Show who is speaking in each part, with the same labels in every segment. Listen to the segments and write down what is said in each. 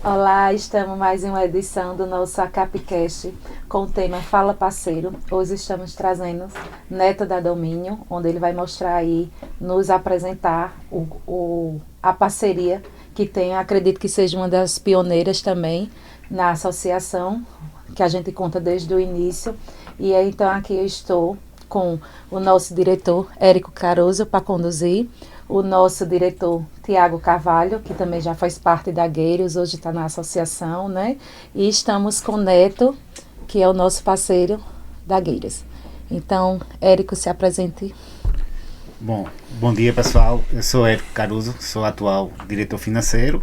Speaker 1: Olá, estamos mais em uma edição do nosso ACAPcast com o tema Fala Parceiro. Hoje estamos trazendo Neto da Domínio, onde ele vai mostrar aí, nos apresentar a parceria que tem, acredito que seja uma das pioneiras também na associação, que a gente conta desde o início. E aí, então aqui eu estou com o nosso diretor Érico Caruso para conduzir, o nosso diretor Tiago Carvalho, que também já faz parte da Gueiros, hoje está na associação, né? E estamos com o Neto, que é o nosso parceiro da Gueiros. Então, Érico, se apresente.
Speaker 2: Bom dia, pessoal. Eu sou Érico Caruso, sou atual diretor financeiro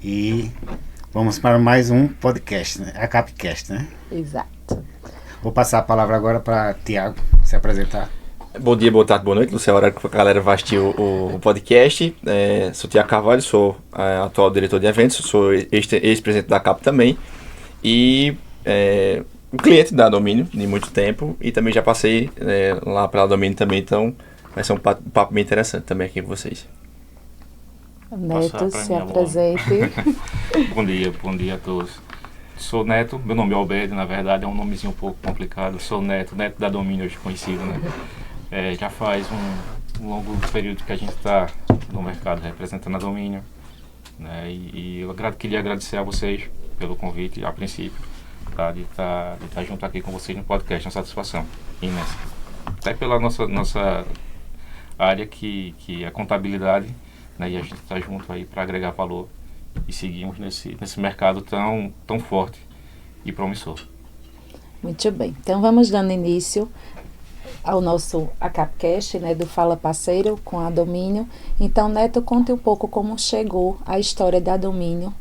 Speaker 2: e vamos para mais um podcast, né? A Capcast, né?
Speaker 1: Exato.
Speaker 2: Vou passar a palavra agora para Tiago se apresentar.
Speaker 3: Bom dia, boa tarde, boa noite. Não sei a hora que a galera vai assistir o podcast. Sou Tiago Carvalho, sou atual diretor de eventos, sou ex-presidente da CAP também. E um cliente da Domínio de muito tempo. E também já passei lá pela Domínio também, então vai ser um papo bem interessante também aqui com vocês.
Speaker 1: Neto, se apresente.
Speaker 4: Bom dia a todos. Sou Neto, meu nome é Alberto, na verdade é um nomezinho um pouco complicado. Sou Neto da Domínio, hoje conhecido, né? Já faz um longo período que a gente está no mercado representando a Domínio, né? E eu queria agradecer a vocês pelo convite, a princípio, tá? De estar junto aqui com vocês no podcast, uma satisfação imensa. Até pela nossa área que é a contabilidade, né? E a gente está junto aí para agregar valor e seguimos nesse mercado tão forte e promissor.
Speaker 1: Muito bem, então vamos dando início ao nosso ACAPcast, né, do Fala Parceiro com a Domínio. Então, Neto, conte um pouco como chegou a história da Domínio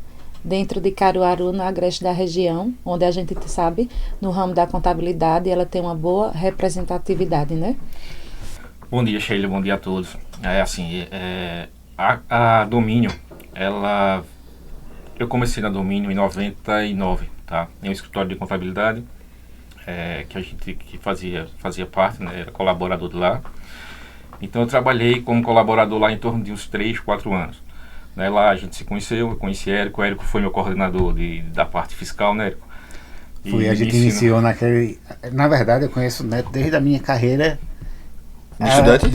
Speaker 1: dentro de Caruaru, no agreste da região, onde a gente sabe, no ramo da contabilidade, ela tem uma boa representatividade, né?
Speaker 4: Bom dia, Sheila, bom dia a todos. A Domínio, eu comecei na Domínio em 99, tá? Em um escritório de contabilidade, que a gente fazia parte, né? Era colaborador de lá. Então eu trabalhei como colaborador lá em torno de uns 3, 4 anos. Né? Lá a gente se conheceu, eu conheci o Érico foi meu coordenador da parte fiscal, né, Érico?
Speaker 2: A gente iniciou naquele... Na verdade, eu conheço o Neto desde a minha carreira...
Speaker 3: De estudante?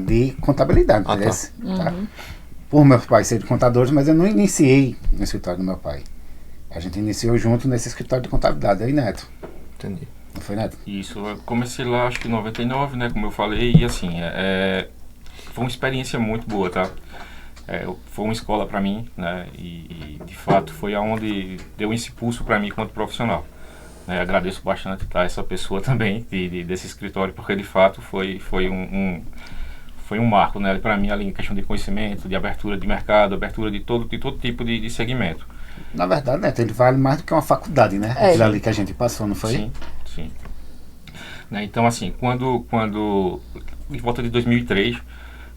Speaker 2: De contabilidade,
Speaker 3: tá.
Speaker 2: Tá? Por meus pais serem contadores, mas eu não iniciei no escritório do meu pai. A gente iniciou junto nesse escritório de contabilidade, aí, Neto.
Speaker 3: Entendi.
Speaker 2: Não foi, Neto?
Speaker 4: Isso, eu comecei lá acho que em 99, né, como eu falei, e assim, foi uma experiência muito boa, tá? Foi uma escola para mim, né, e de fato foi aonde deu esse impulso para mim enquanto profissional. Agradeço bastante, tá, essa pessoa também desse escritório, porque de fato foi um marco, né, para mim ali em questão de conhecimento, de abertura de mercado, abertura de todo tipo de segmento.
Speaker 2: Na verdade, Neto, ele vale mais do que uma faculdade, né? Aquilo ali que a gente passou, não foi?
Speaker 4: Sim. Né, então, assim, quando em volta de 2003,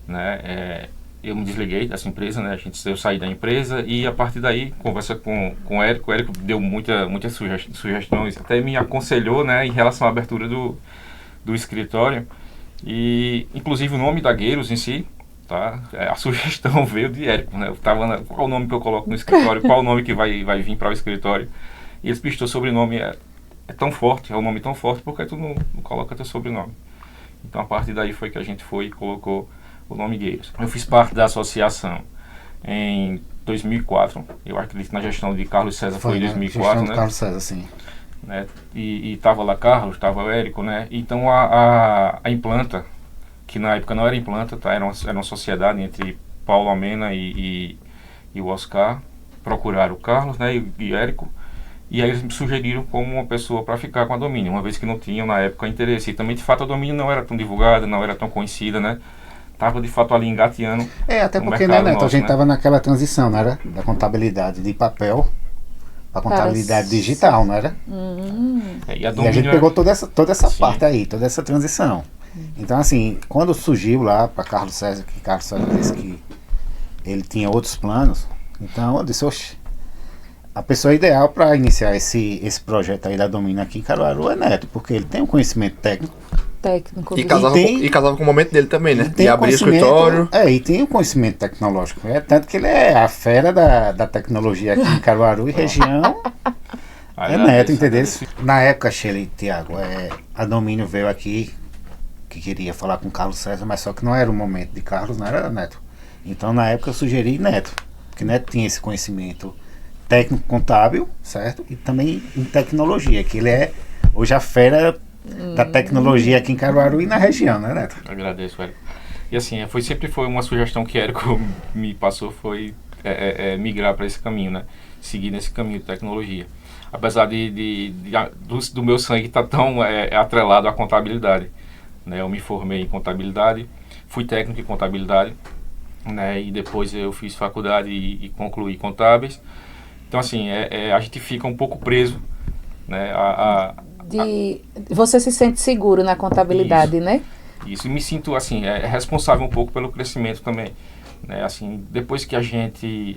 Speaker 4: né, eu me desliguei dessa empresa, né? Eu saí da empresa e a partir daí, conversa com o Érico deu muitas sugestões, até me aconselhou, né, em relação à abertura do escritório e, inclusive, o nome da Gueiros em si, tá? A sugestão veio de Érico, né? Eu tava qual o nome que eu coloco no escritório, qual o nome que vai vir para o escritório. E eles pediram, teu sobrenome é tão forte, é um nome tão forte, por que tu não coloca teu sobrenome? Então, a partir daí foi que a gente foi e colocou o nome Gueiros. Eu fiz parte da associação em 2004, eu acredito na gestão de Carlos César, foi em 2004, né?
Speaker 2: Carlos César, sim.
Speaker 4: Né? E tava lá Carlos, estava o Érico, né? Então a Implanta, que na época não era Implanta, tá? Era uma sociedade entre Paulo Almena e o Oscar, procuraram o Carlos, né? E Érico, e aí eles me sugeriram como uma pessoa para ficar com a Domínio, uma vez que não tinham na época interesse. E também de fato a Domínio não era tão divulgada, não era tão conhecida, né? Tava de fato ali engateando.
Speaker 2: Até porque, né, Neto, nosso, a gente tava naquela transição, não era? Da contabilidade de papel para contabilidade digital, não era? E a gente pegou toda essa parte aí, toda essa transição. Então, assim, quando surgiu lá para Carlos César, que Carlos César disse que ele tinha outros planos, então eu disse, oxe, a pessoa ideal para iniciar esse projeto aí da Domínio aqui em Caruaru é Neto, porque ele tem um conhecimento técnico,
Speaker 1: técnico.
Speaker 3: E casava com o momento dele também, né? E abrir escritório.
Speaker 2: E tem o conhecimento tecnológico. Tanto que ele é a fera da tecnologia aqui em Caruaru e região. Neto, entendeu? Na época, Sheila e Tiago, a Domínio veio aqui, que queria falar com Carlos César, mas só que não era o momento de Carlos, não era Neto. Então, na época, eu sugeri Neto, porque Neto tinha esse conhecimento técnico contábil, certo? E também em tecnologia, que ele é hoje a fera da tecnologia aqui em Caruaru e na região, né, Neto?
Speaker 4: Agradeço, Érico. E assim, sempre foi uma sugestão que Érico me passou, foi migrar para esse caminho, né? Seguir nesse caminho de tecnologia. Apesar do meu sangue estar tão atrelado à contabilidade, né? Eu me formei em contabilidade, fui técnico em contabilidade, né? E depois eu fiz faculdade e concluí contábeis. Então assim, a gente fica um pouco preso, né?
Speaker 1: Você se sente seguro na contabilidade,
Speaker 4: isso,
Speaker 1: né?
Speaker 4: Isso, e me sinto assim, responsável um pouco pelo crescimento também, né? Assim, depois que a gente,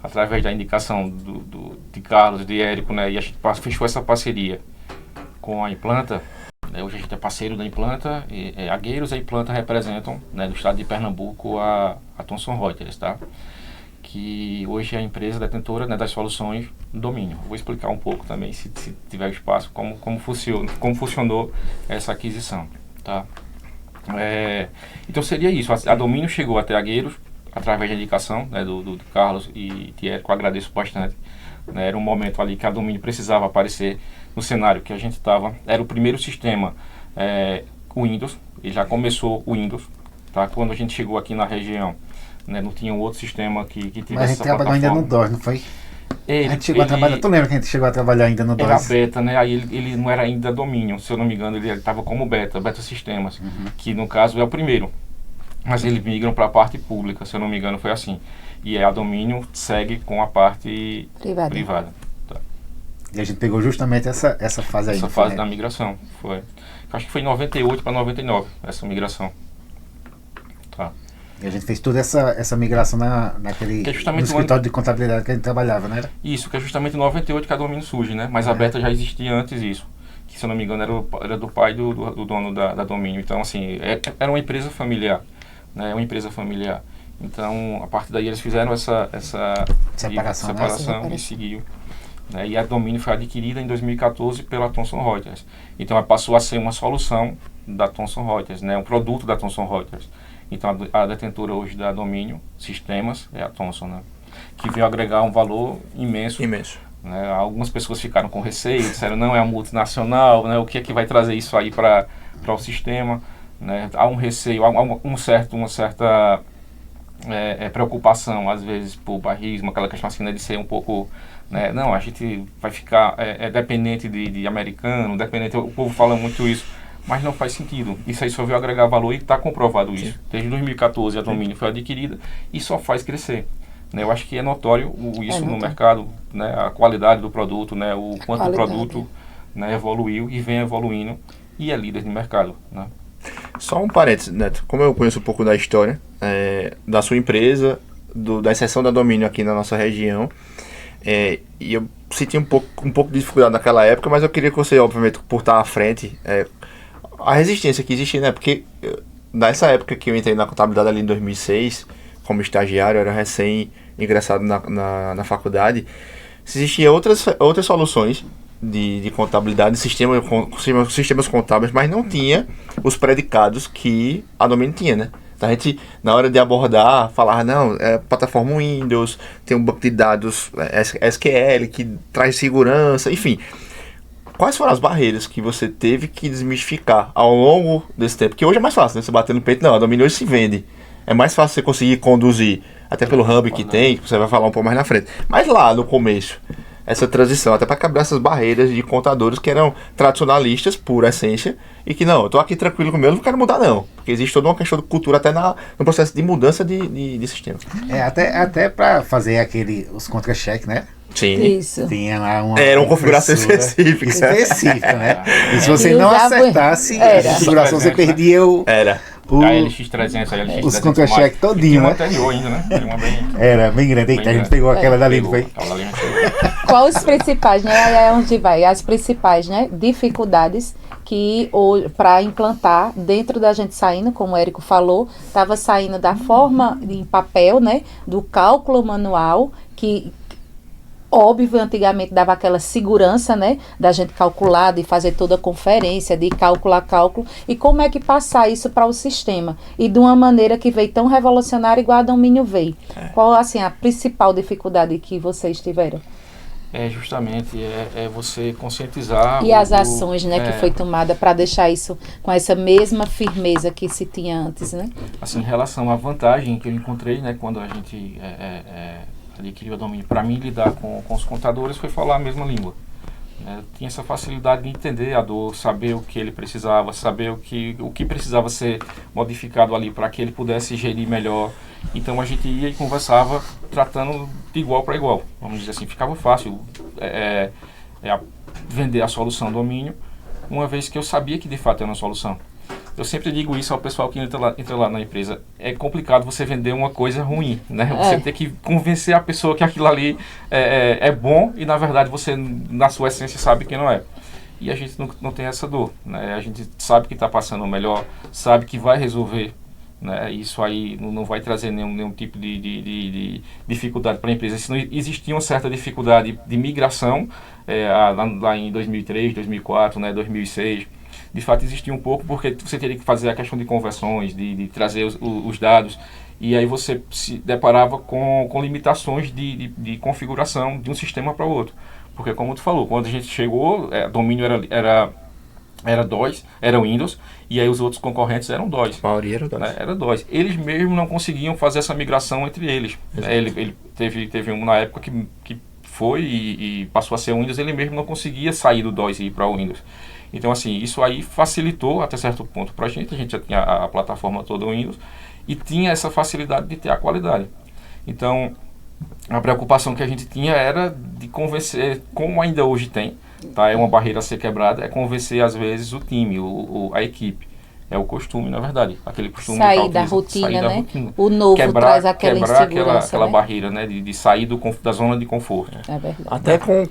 Speaker 4: através da indicação de Carlos, de Érico, né? E a gente fechou essa parceria com a Implanta, né? Hoje a gente é parceiro da Implanta, a Gueiros e a Implanta representam, né, do estado de Pernambuco a Thomson Reuters, tá? Que hoje é a empresa detentora, né, das soluções do domínio. Vou explicar um pouco também, se tiver espaço, como funcionou essa aquisição, tá? Então seria isso, a Domínio chegou até a Gueiros através da indicação, né, do Carlos e de Érico, eu agradeço bastante, né? Era um momento ali que a Domínio precisava aparecer no cenário que a gente estava, era o primeiro sistema Windows, e já começou o Windows, tá? Quando a gente chegou aqui na região, né, não tinha um outro sistema que tivesse.
Speaker 2: Mas a gente trabalhou ainda no DOS, não foi? A gente chegou a trabalhar, tu lembra que a gente chegou a trabalhar ainda no DOS?
Speaker 4: Era beta, né? Aí ele não era ainda domínio, se eu não me engano, ele estava como beta sistemas, que no caso é o primeiro. Mas eles migram para a parte pública, se eu não me engano, foi assim. E a domínio segue com a parte privada. Tá.
Speaker 2: E a gente pegou justamente essa fase aí.
Speaker 4: Essa fase da migração, foi. Acho que foi em 98 para 99, essa migração. Tá.
Speaker 2: E a gente fez toda essa migração naquele no escritório de contabilidade que a gente trabalhava, né?
Speaker 4: Isso, que é justamente em 98 que a Domínio surge, né? Mas a Beta já existia antes disso. Que, se eu não me engano, era do pai do dono da Domínio. Então, assim, era uma empresa familiar, né? Uma empresa familiar. Então, a partir daí eles fizeram essa separação e seguiu. Né? E a Domínio foi adquirida em 2014 pela Thomson Reuters. Então, ela passou a ser uma solução da Thomson Reuters, né? Um produto da Thomson Reuters. Então, a detentora hoje da Domínio Sistemas é a Thomson, né? Que veio agregar um valor imenso. Né? Algumas pessoas ficaram com receio, disseram, não, é uma multinacional, né? O que é que vai trazer isso aí para o sistema? Né? Há um receio, há uma certa preocupação, às vezes, por barrismo, aquela questão assim, né, de ser um pouco... Né? Não, a gente vai ficar dependente de americano, dependente... O povo fala muito isso. Mas não faz sentido. Isso aí só veio agregar valor e está comprovado isso. Sim. Desde 2014 a Domínio foi adquirida e só faz crescer. Né? Eu acho que é notório isso no mercado, né? A qualidade do produto, né? O quanto o produto, né, evoluiu e vem evoluindo e é líder no mercado. Né?
Speaker 3: Só um parênteses, Neto. Como eu conheço um pouco da história da sua empresa, da exceção da Domínio aqui na nossa região, e eu senti um pouco de dificuldade naquela época, mas eu queria que você, obviamente, por estar à frente... a resistência que existia, né? Porque nessa época que eu entrei na contabilidade ali em 2006, como estagiário, eu era recém-ingressado na faculdade, existiam outras soluções de contabilidade, sistemas contábeis, mas não tinha os predicados que a Domínio tinha, né? Então a gente, na hora de abordar, falava, não, plataforma Windows, tem um banco de dados SQL que traz segurança, enfim... Quais foram as barreiras que você teve que desmistificar ao longo desse tempo? Que hoje é mais fácil, né? Você bater no peito, não, a Domínio hoje se vende. É mais fácil você conseguir conduzir, até pelo hub que tem, que você vai falar um pouco mais na frente. Mas lá no começo, essa transição, até para quebrar essas barreiras de contadores que eram tradicionalistas, por essência, e que não, eu tô aqui tranquilo com o meu, não quero mudar não. Porque existe toda uma questão de cultura até no processo de mudança de sistema.
Speaker 2: Até para fazer os contra-cheques, né?
Speaker 3: Sim.
Speaker 1: Isso.
Speaker 2: Tinha lá
Speaker 3: era uma configuração específica,
Speaker 2: né? E se você não acertasse a configuração, você perdia
Speaker 4: a LX300, a LX300
Speaker 2: os contra-cheques todinho, né?
Speaker 4: Anterior ainda, né?
Speaker 2: Era bem grande. A gente pegou aquela dali, não foi?
Speaker 1: Quais os principais, né? Aí é onde vai. As principais, né, dificuldades que para implantar, dentro da gente saindo, como o Érico falou, estava saindo da forma em papel, né, do cálculo manual, que óbvio, antigamente dava aquela segurança, né, da gente calcular, de fazer toda a conferência, de calcular cálculo, e como é que passar isso para o sistema, e de uma maneira que veio tão revolucionária igual a Domínio veio. Qual, assim, a principal dificuldade que vocês tiveram?
Speaker 4: Justamente você conscientizar.
Speaker 1: E as ações, né, que foi tomada para deixar isso com essa mesma firmeza que se tinha antes, né?
Speaker 4: Assim, em relação à vantagem que eu encontrei, né, quando a gente adquiriu a Domínio, para mim lidar com os contadores foi falar a mesma língua. Eu tinha essa facilidade de entender a dor, saber o que ele precisava, saber o que precisava ser modificado ali para que ele pudesse gerir melhor. Então a gente ia e conversava tratando de igual para igual. Vamos dizer assim, ficava fácil vender a solução Domínio, uma vez que eu sabia que de fato era uma solução. Eu sempre digo isso ao pessoal que entra lá na empresa. É complicado você vender uma coisa ruim, né? Você tem que convencer a pessoa que aquilo ali é bom e, na verdade, você, na sua essência, sabe que não é. E a gente não tem essa dor, né? A gente sabe que está passando o melhor, sabe que vai resolver, né? Isso aí não vai trazer nenhum tipo de dificuldade para a empresa. Se não existia uma certa dificuldade de migração, lá em 2003, 2004, né, 2006, de fato existia um pouco, porque você teria que fazer a questão de conversões, de trazer os dados, e aí você se deparava com limitações de configuração de um sistema para o outro. Porque, como tu falou, quando a gente chegou, Domínio era DOS, era Windows, e aí os outros concorrentes eram DOS.
Speaker 3: A maioria era DOS.
Speaker 4: Né? Era DOS. Eles mesmos não conseguiam fazer essa migração entre eles. Ele teve um na época que foi e passou a ser Windows, ele mesmo não conseguia sair do DOS e ir para o Windows. Então, assim, isso aí facilitou até certo ponto para a gente já tinha a plataforma toda Windows e tinha essa facilidade de ter a qualidade. Então, a preocupação que a gente tinha era de convencer, como ainda hoje tem, tá? É uma barreira a ser quebrada, é convencer às vezes o time, a equipe. É o costume, na verdade. Aquele costume
Speaker 1: sair da rotina, né? O novo traz aquela insegurança,
Speaker 4: aquela barreira, né? De sair da zona de conforto.
Speaker 1: É verdade.
Speaker 3: Até com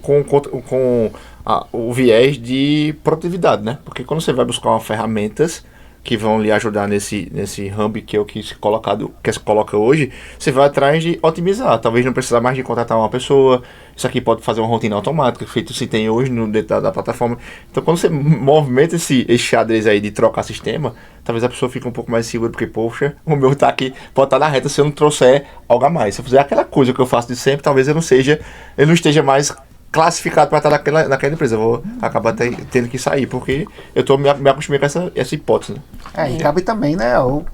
Speaker 3: o viés de produtividade, né? Porque quando você vai buscar ferramentas que vão lhe ajudar nesse hub que é o que se coloca hoje, você vai atrás de otimizar. Talvez não precisar mais de contratar uma pessoa. Isso aqui pode fazer uma rotina automática, feito se tem hoje dentro da plataforma. Então, quando você movimenta esse xadrez aí de trocar sistema, talvez a pessoa fique um pouco mais segura, porque, poxa, o meu tá aqui, pode estar na reta se eu não trouxer algo a mais. Se eu fizer aquela coisa que eu faço de sempre, talvez eu não esteja mais classificado para estar naquela empresa. Eu vou acabar tendo que sair, porque eu me acostumei com essa hipótese. Né?
Speaker 2: E cabe também, né, ao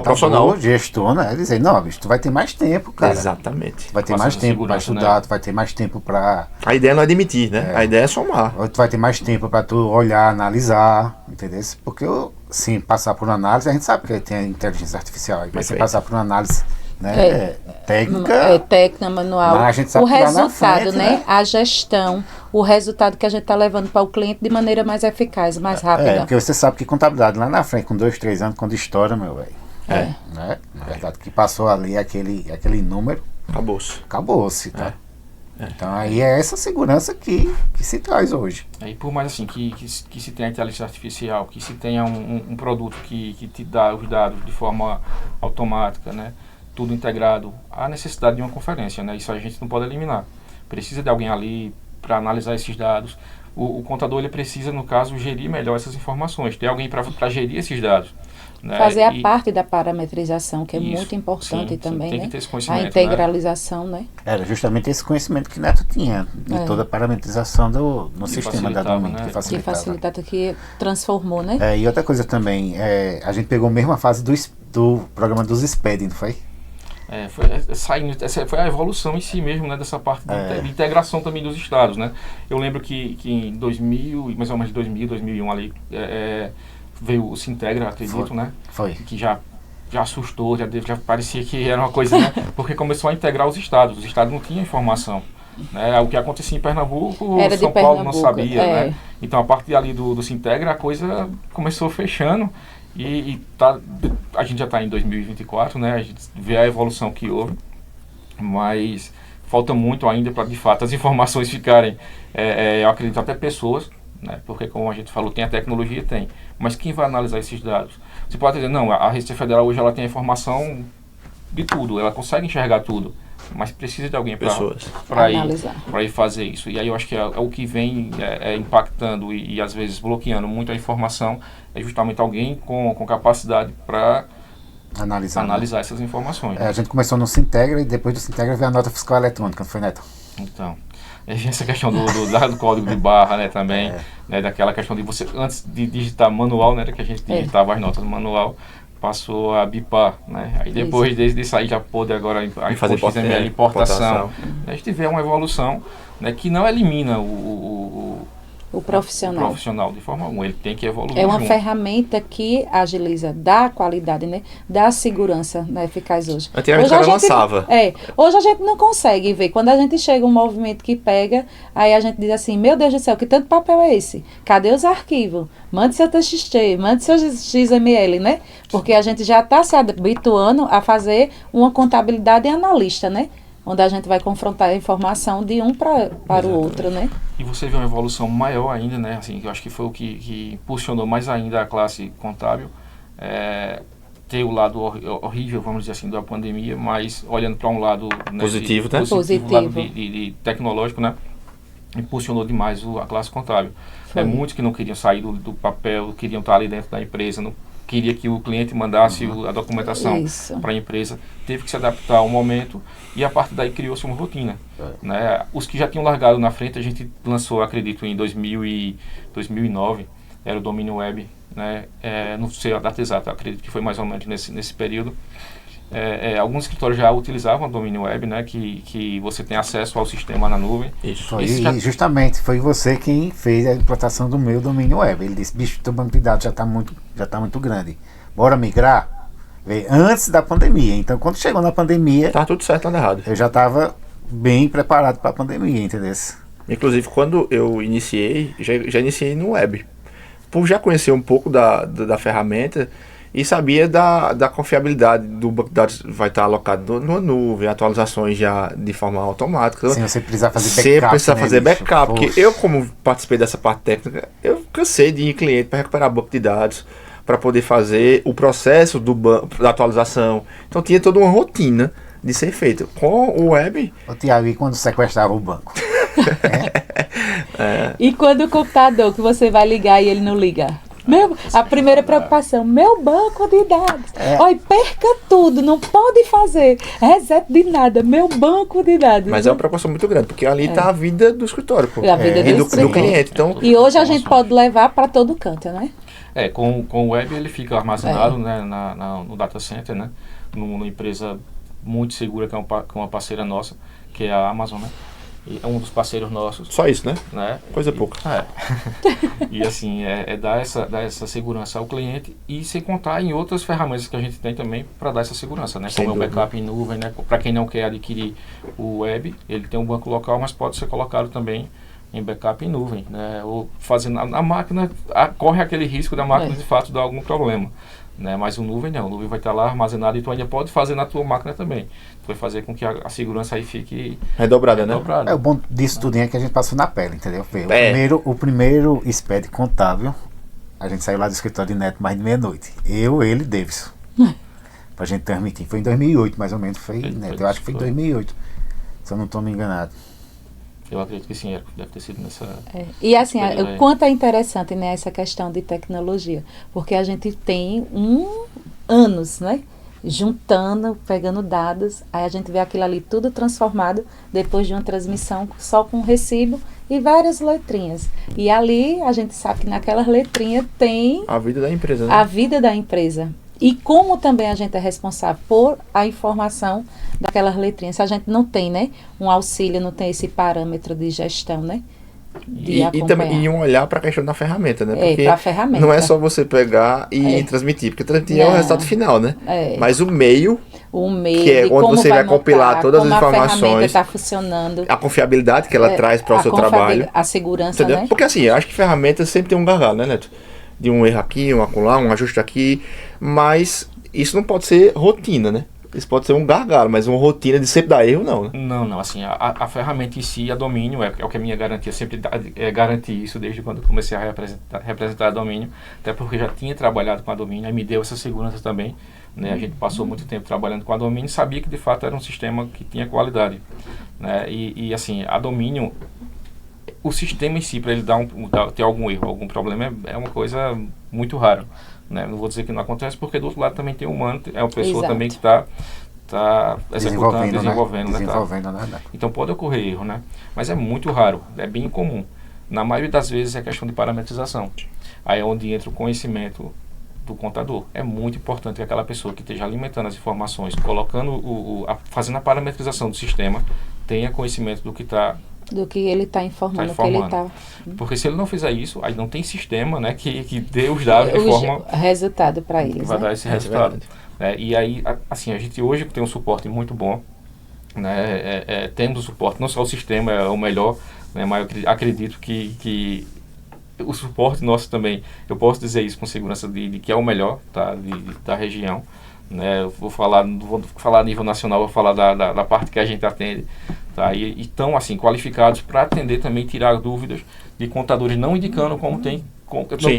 Speaker 3: profissional,
Speaker 2: ao gestor, né, dizer, não, bicho, tu vai ter mais tempo, cara.
Speaker 3: Exatamente.
Speaker 2: Tu vai ter mais tempo para estudar, tu vai ter mais tempo para...
Speaker 3: A ideia não é demitir, né? A ideia é somar.
Speaker 2: Tu vai ter mais tempo para tu olhar, analisar, entendeu? Porque, sim, passar por uma análise, a gente sabe que tem a inteligência artificial, mas você passar por uma análise, né,
Speaker 1: técnica, manual,
Speaker 2: a gente sabe
Speaker 1: o resultado,
Speaker 2: frente,
Speaker 1: né? A gestão, o resultado que a gente está levando para o cliente de maneira mais eficaz, mais rápida.
Speaker 2: Porque você sabe que contabilidade lá na frente, com 2, 3 anos, quando estoura, meu velho. Né? Na verdade, que passou ali aquele número, acabou-se, tá? Então aí é essa segurança que se traz hoje.
Speaker 4: E por mais assim que se tenha inteligência artificial, que se tenha um produto que te dá os dados de forma automática, né? Tudo integrado, há necessidade de uma conferência, né? Isso a gente não pode eliminar. Precisa de alguém ali para analisar esses dados. O contador ele precisa, no caso, gerir melhor essas informações, ter alguém para gerir esses dados. Né?
Speaker 1: Fazer a parte da parametrização, que é muito importante também,
Speaker 4: tem
Speaker 1: né?
Speaker 4: Que ter esse conhecimento,
Speaker 1: a integralização, né?
Speaker 2: Era justamente esse conhecimento que Neto tinha, de toda a parametrização no sistema da Domínio,
Speaker 1: né? Que facilitava, que transformou, né?
Speaker 2: E outra coisa também, a gente pegou mesmo a fase do programa dos SPED, não foi?
Speaker 4: Foi a evolução em si mesmo, né, dessa parte de integração também dos estados, né? Eu lembro que em 2000, mais ou menos 2000, 2001 ali, veio o Sintegra, acredito, né?
Speaker 2: Foi.
Speaker 4: Que já assustou, já parecia que era uma coisa, né? Porque começou a integrar os estados não tinham informação. Né? O que acontecia em Pernambuco, São Paulo não sabia, né? Então a partir ali do Sintegra, a coisa começou fechando. A gente já está em 2024, né? A gente vê a evolução que houve, mas falta muito ainda para, de fato, as informações ficarem, eu acredito, até pessoas, né? Porque, como a gente falou, tem a tecnologia, tem. Mas quem vai analisar esses dados? Você pode dizer, não, a Receita Federal hoje ela tem a informação de tudo, ela consegue enxergar tudo, mas precisa de alguém para ir fazer isso. E aí eu acho que é o que vem impactando e às vezes bloqueando muito a informação, é justamente alguém com capacidade para analisar essas informações.
Speaker 2: A gente começou no Sintegra e depois do Sintegra veio a nota fiscal eletrônica, não foi, Neto?
Speaker 4: Então, essa questão do código de barra, né, também, né, daquela questão de você, antes de digitar manual, né, que a gente digitava as notas no manual, passou a bipar, né? Aí depois disso aí já pôde agora a
Speaker 3: fazer
Speaker 4: XML, importação. A gente vê uma evolução, né, que não elimina o profissional de forma alguma, ele tem que evoluir.
Speaker 1: É uma ferramenta que agiliza, dá qualidade, né? Dá segurança, né, eficaz hoje.
Speaker 3: Antigamente o cara lançava.
Speaker 1: Hoje a gente não consegue ver. Quando a gente chega um movimento que pega, aí a gente diz assim, meu Deus do céu, que tanto papel é esse? Cadê os arquivos? Mande seu TXT, mande seu XML, né? Porque a gente já está se habituando a fazer uma contabilidade analista, né? Onde a gente vai confrontar a informação de um para o outro, né?
Speaker 4: E você vê uma evolução maior ainda, né? Assim, eu acho que foi o que impulsionou mais ainda a classe contábil, ter o lado horrível, vamos dizer assim, da pandemia, mas olhando para um lado, né,
Speaker 3: positivo, né?
Speaker 4: Positivo. Lado de tecnológico, né? Impulsionou demais a classe contábil. Muitos que não queriam sair do papel, queriam estar ali dentro da empresa, não queria que o cliente mandasse a documentação para a empresa, teve que se adaptar ao momento e a partir daí criou-se uma rotina. Né? Os que já tinham largado na frente, a gente lançou, acredito, em 2009, era o domínio web, né? Não sei a data exata, acredito que foi mais ou menos nesse período. Alguns escritórios já utilizavam o domínio web, né, que você tem acesso ao sistema na nuvem.
Speaker 2: Isso. E justamente foi você quem fez a implantação do meu domínio web. Ele disse, bicho, teu banco de dados já está muito grande. Bora migrar? Veio antes da pandemia. Então, quando chegou na pandemia...
Speaker 3: Tá tudo certo, nada errado.
Speaker 2: Eu já estava bem preparado para a pandemia, entendeu?
Speaker 3: Inclusive, quando eu iniciei, já iniciei no web. Por já conhecer um pouco da ferramenta... E sabia da confiabilidade do banco de dados vai estar alocado numa nuvem, atualizações já de forma automática.
Speaker 2: Sim, você precisa fazer backup.
Speaker 3: Você precisa fazer backup, porque eu, como participei dessa parte técnica, eu cansei de ir em cliente para recuperar banco de dados, para poder fazer o processo da atualização. Então tinha toda uma rotina de ser feita. Com o web...
Speaker 2: Ô Tiago, e quando sequestrava o banco?
Speaker 1: E quando o computador que você vai ligar e ele não liga? A primeira preocupação, meu banco de dados. Olha, perca tudo, não pode fazer reset de nada, meu banco de dados.
Speaker 3: Mas é uma preocupação muito grande, porque ali está a vida do escritório,
Speaker 1: a vida
Speaker 3: do cliente. Então,
Speaker 1: e hoje a gente pode levar para todo canto, né?
Speaker 4: Com o web ele fica armazenado, né, no data center, né? Numa empresa muito segura, que é uma parceira nossa, que é a Amazon, né? É um dos parceiros nossos.
Speaker 3: Só isso, né? Coisa pouca.
Speaker 4: E assim, dar essa segurança ao cliente e sem contar em outras ferramentas que a gente tem também para dar essa segurança, né? Como é o backup em nuvem, né? Para quem não quer adquirir o web, ele tem um banco local, mas pode ser colocado também em backup em nuvem, né? Ou fazendo a máquina, corre aquele risco da máquina de fato dar algum problema. Né? Mas o nuvem não, o nuvem vai estar lá armazenado e tu ainda pode fazer na tua máquina também. Tu vai fazer com que a segurança aí fique
Speaker 3: redobrada, né?
Speaker 2: O bom disso tudo é que a gente passou na pele, entendeu? O primeiro SPED contábil, a gente saiu lá do escritório de Neto mais de meia-noite. Ele e Davidson. Pra gente transmitir. Foi em 2008, mais ou menos. Neto, eu acho que foi em 2008. Se eu não estou me enganado.
Speaker 4: Eu acredito que sim, deve ter sido nessa...
Speaker 1: E assim, o quanto é interessante, né, essa questão de tecnologia, porque a gente tem anos, né, juntando, pegando dados, aí a gente vê aquilo ali tudo transformado depois de uma transmissão só com recibo e várias letrinhas. E ali a gente sabe que naquelas letrinhas tem...
Speaker 3: a vida da empresa, né?
Speaker 1: A vida da empresa. E como também a gente é responsável por a informação daquelas letrinhas. Se a gente não tem, né, um auxílio, não tem esse parâmetro de gestão, né?
Speaker 3: E também um olhar para a questão da ferramenta, né?
Speaker 1: Porque a ferramenta.
Speaker 3: Não é só você pegar e transmitir, porque transmitir é o resultado final, né? Mas o meio, que é onde você vai compilar todas as informações, a ferramenta
Speaker 1: está funcionando,
Speaker 3: a confiabilidade que ela traz para o seu trabalho,
Speaker 1: a segurança, entendeu?
Speaker 3: Né? Porque assim, eu acho que ferramenta sempre tem um gargalo, né, Neto? De um erro aqui, um acolá, um ajuste aqui, mas isso não pode ser rotina, né? isso pode ser um gargalo, mas uma rotina de sempre dar erro, não, né?
Speaker 4: Não, assim, a ferramenta em si, a Domínio, é o que a minha garantia sempre garanti isso desde quando eu comecei a representar a Domínio, até porque eu já tinha trabalhado com a Domínio, aí me deu essa segurança também, né? A gente passou muito tempo trabalhando com a Domínio e sabia que de fato era um sistema que tinha qualidade, né? E assim, a Domínio, o sistema em si, para ele ter algum erro, algum problema, é uma coisa muito rara. Né? Não vou dizer que não acontece, porque do outro lado também tem humano, é uma pessoa Exato. Também que está executando, desenvolvendo, né? Então pode ocorrer erro, né? Mas é muito raro, é bem incomum. Na maioria das vezes é questão de parametrização. Aí é onde entra o conhecimento do contador. É muito importante que aquela pessoa que esteja alimentando as informações, colocando fazendo a parametrização do sistema, tenha conhecimento do que
Speaker 1: ele está informando. Que ele tá...
Speaker 4: Porque se ele não fizer isso, aí não tem sistema, né, que dê os dados de forma...
Speaker 1: resultado para eles.
Speaker 4: Que vai dar esse resultado. E aí, assim, a gente hoje tem um suporte muito bom, né, temos o suporte, não só o sistema é o melhor, né, mas eu acredito que o suporte nosso também, eu posso dizer isso com segurança de que é o melhor, tá, da região. Né, eu vou falar a nível nacional, vou falar da parte que a gente atende. Tá? E estão assim, qualificados para atender também, tirar dúvidas de contadores, não indicando como tem,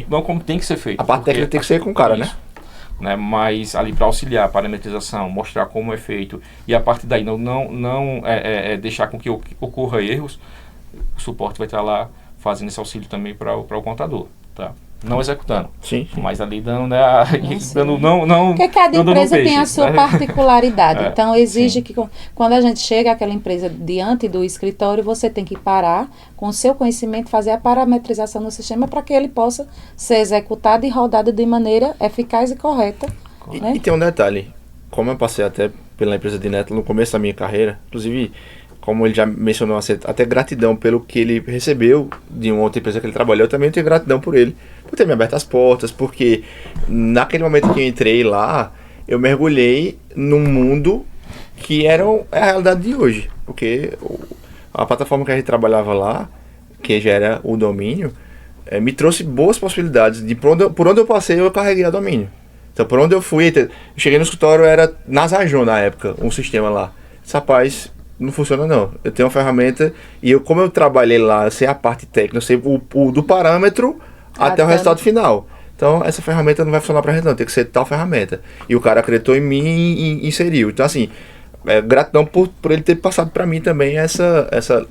Speaker 4: não como tem que ser feito.
Speaker 3: A parte técnica tem que ser com o cara,
Speaker 4: né? Mas ali para auxiliar a parametrização, mostrar como é feito, e a partir daí não deixar com que ocorra erros, o suporte vai estar lá fazendo esse auxílio também para o contador. Tá? Não executando,
Speaker 3: sim.
Speaker 4: Mas ali dando, né,
Speaker 1: porque cada empresa tem a sua particularidade, então exige que quando a gente chega àquela empresa diante do escritório, você tem que parar com o seu conhecimento, fazer a parametrização no sistema para que ele possa ser executado e rodado de maneira eficaz e correta. Né?
Speaker 3: E tem um detalhe, como eu passei até pela empresa de Neto no começo da minha carreira, inclusive, como ele já mencionou, até gratidão pelo que ele recebeu de uma outra empresa que ele trabalhou, eu também tenho gratidão por ele, por ter me aberto as portas, porque naquele momento que eu entrei lá, eu mergulhei num mundo que era a realidade de hoje, porque a plataforma que a gente trabalhava lá, que já era o Domínio, me trouxe boas possibilidades, por onde eu passei eu carreguei a Domínio. Então por onde eu fui, eu cheguei no escritório, era na Zajon na época, um sistema lá. Rapaz, não funciona não. Eu tenho uma ferramenta e como eu trabalhei lá, eu sei a parte técnica, eu sei o do parâmetro até o resultado final. Então essa ferramenta não vai funcionar pra gente não, tem que ser tal ferramenta. E o cara acreditou em mim e inseriu. Então assim, gratidão por ele ter passado para mim também essa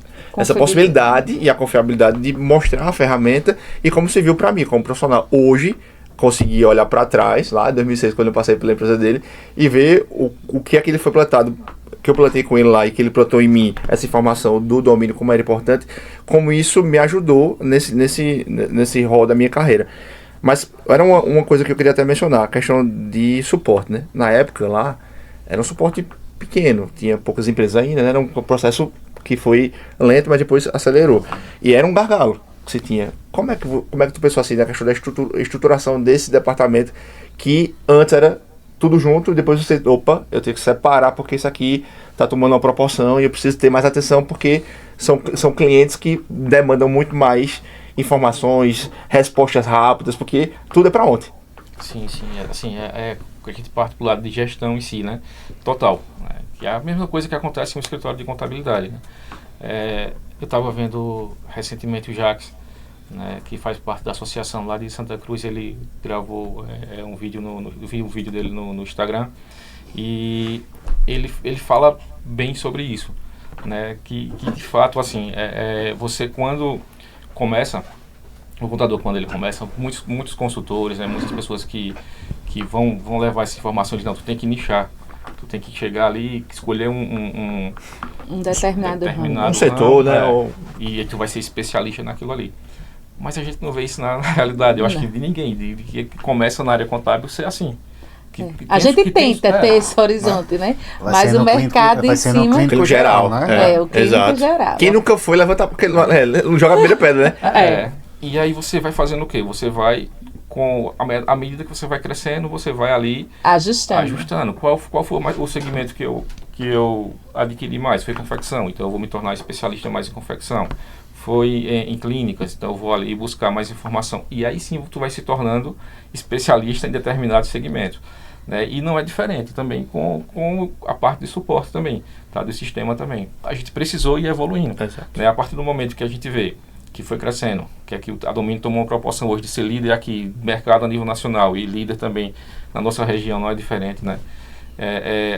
Speaker 3: possibilidade e a confiabilidade de mostrar a ferramenta e como se viu para mim, como profissional. Hoje, consegui olhar para trás, lá em 2006, quando eu passei pela empresa dele, e ver o que é que ele foi plantado, que eu plantei com ele lá e que ele plantou em mim, essa informação do domínio, como era importante, como isso me ajudou nesse rol da minha carreira. Mas era uma coisa que eu queria até mencionar, a questão de suporte, né? Na época lá, era um suporte pequeno, tinha poucas empresas ainda, né? Era um processo que foi lento, mas depois acelerou. E era um gargalo que você tinha. Como é que tu pensou assim, na questão da estruturação desse departamento, que antes era tudo junto, e depois você, eu tenho que separar porque isso aqui está tomando uma proporção e eu preciso ter mais atenção porque são clientes que demandam muito mais informações, respostas rápidas, porque tudo é para ontem.
Speaker 4: Sim, a gente parte pro lado de gestão em si, né? Total. Né? Que é a mesma coisa que acontece no escritório de contabilidade. Né? Eu estava vendo recentemente o Jacques, né, que faz parte da associação lá de Santa Cruz, ele gravou um vídeo, vi um vídeo dele no Instagram, e ele fala bem sobre isso, né? Que de fato, assim, você quando começa, o contador quando ele começa, muitos consultores, né, muitas pessoas que vão levar essa informação de não, tu tem que nichar, tu tem que chegar ali e escolher um
Speaker 1: determinado
Speaker 3: um setor, né?
Speaker 4: E tu vai ser especialista naquilo ali. Mas a gente não vê isso na realidade, eu acho que de ninguém, de que começa na área contábil ser assim.
Speaker 1: A gente tenta ter esse horizonte, né? Mas o mercado em cima...
Speaker 3: O clínico geral,
Speaker 1: né? O clínico geral.
Speaker 3: Quem nunca foi levantar, porque não joga a primeira pedra,
Speaker 4: né? E aí você vai fazendo o quê? Você vai, à medida que você vai crescendo, você vai ali... Ajustando. Qual foi o segmento que eu adquiri mais? Foi confecção, então eu vou me tornar especialista mais em confecção. Foi em clínicas, então eu vou ali buscar mais informação. E aí sim tu vai se tornando especialista em determinado segmento. né? E não é diferente também com a parte de suporte também, tá? Do sistema também. A gente precisou ir evoluindo, né? A partir do momento que a gente vê que foi crescendo, que aqui a Domínio tomou uma proporção hoje de ser líder aqui, mercado a nível nacional e líder também na nossa região, não é diferente, né?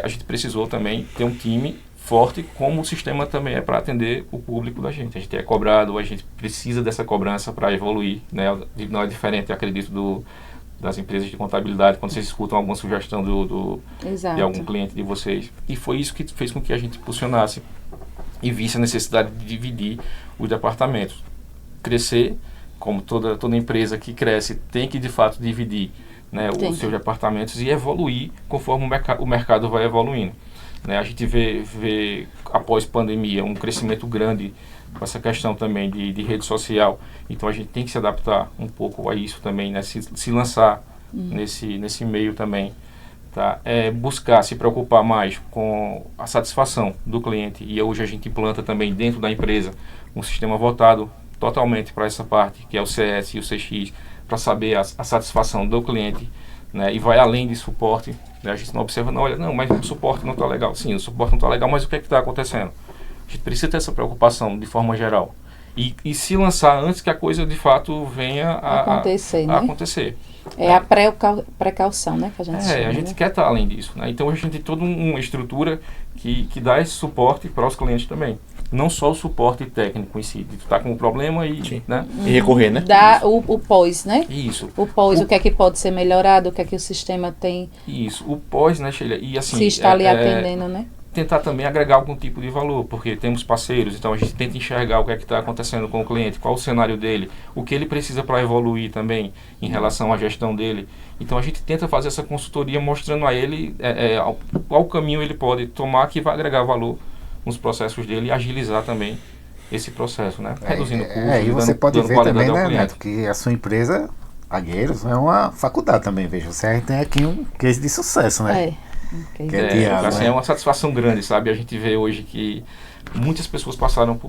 Speaker 4: A gente precisou também ter um time forte, como o sistema também é para atender o público da gente. A gente é cobrado, a gente precisa dessa cobrança para evoluir, né? Não é diferente, eu acredito, das empresas de contabilidade, quando vocês escutam alguma sugestão de algum cliente de vocês. E foi isso que fez com que a gente impulsionasse e visse a necessidade de dividir os departamentos. Crescer, como toda empresa que cresce, tem que de fato dividir, né, os seus departamentos e evoluir conforme o mercado vai evoluindo. Né? A gente vê após pandemia um crescimento grande com essa questão também de rede social, então a gente tem que se adaptar um pouco a isso também, né? se lançar nesse meio também, tá? Buscar se preocupar mais com a satisfação do cliente, e hoje a gente implanta também dentro da empresa um sistema voltado totalmente para essa parte, que é o CS e o CX, para saber a satisfação do cliente, né? E vai além de suporte, né? A gente não observa, mas o suporte não está legal. Sim, o suporte não está legal, mas o que é que está acontecendo? A gente precisa ter essa preocupação de forma geral. E se lançar antes que a coisa de fato venha a acontecer.
Speaker 1: A precaução, né? Que a gente chama,
Speaker 4: a gente quer estar além disso, né? Então a gente tem toda uma estrutura que dá esse suporte para os clientes também. Não só o suporte técnico em si, de tu estar com um problema né?
Speaker 3: E recorrer, né?
Speaker 1: Dá o pós, né?
Speaker 4: Isso.
Speaker 1: O pós, o que é que pode ser melhorado, o que é que o sistema tem.
Speaker 4: Isso, o pós, né, Sheila? E assim,
Speaker 1: se está ali atendendo, né?
Speaker 4: Tentar também agregar algum tipo de valor, porque temos parceiros, então a gente tenta enxergar o que é que está acontecendo com o cliente, qual o cenário dele, o que ele precisa para evoluir também em relação à gestão dele. Então a gente tenta fazer essa consultoria mostrando a ele qual caminho ele pode tomar que vai agregar valor nos processos dele e agilizar também esse processo, né? Reduzindo custos,
Speaker 2: e você pode ver também, né, Neto, que a sua empresa, Agueiros, é uma faculdade também, veja. Você tem aqui um case de sucesso, né?
Speaker 4: É uma satisfação grande, sabe? A gente vê hoje que muitas pessoas passaram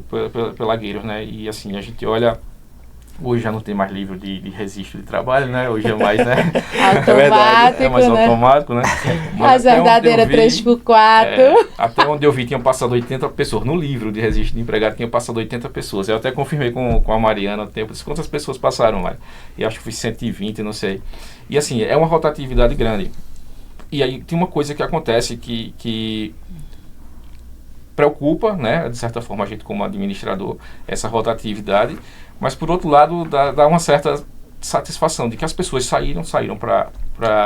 Speaker 4: pela Agueiros, né? E assim, a gente olha, hoje já não tem mais livro de registro de trabalho, né? Hoje é mais, né?
Speaker 1: Automático,
Speaker 4: é verdade, é mais automático, né?
Speaker 1: Mas a verdadeira 3x4.
Speaker 4: Até onde eu vi, tinham passado 80 pessoas. No livro de registro de empregado, tinham passado 80 pessoas. Eu até confirmei com a Mariana há tempo, disse quantas pessoas passaram lá. E acho que foi 120, não sei. E assim, é uma rotatividade grande. E aí tem uma coisa que acontece que preocupa, né, de certa forma a gente como administrador, essa rotatividade, mas por outro lado dá uma certa satisfação de que as pessoas saíram para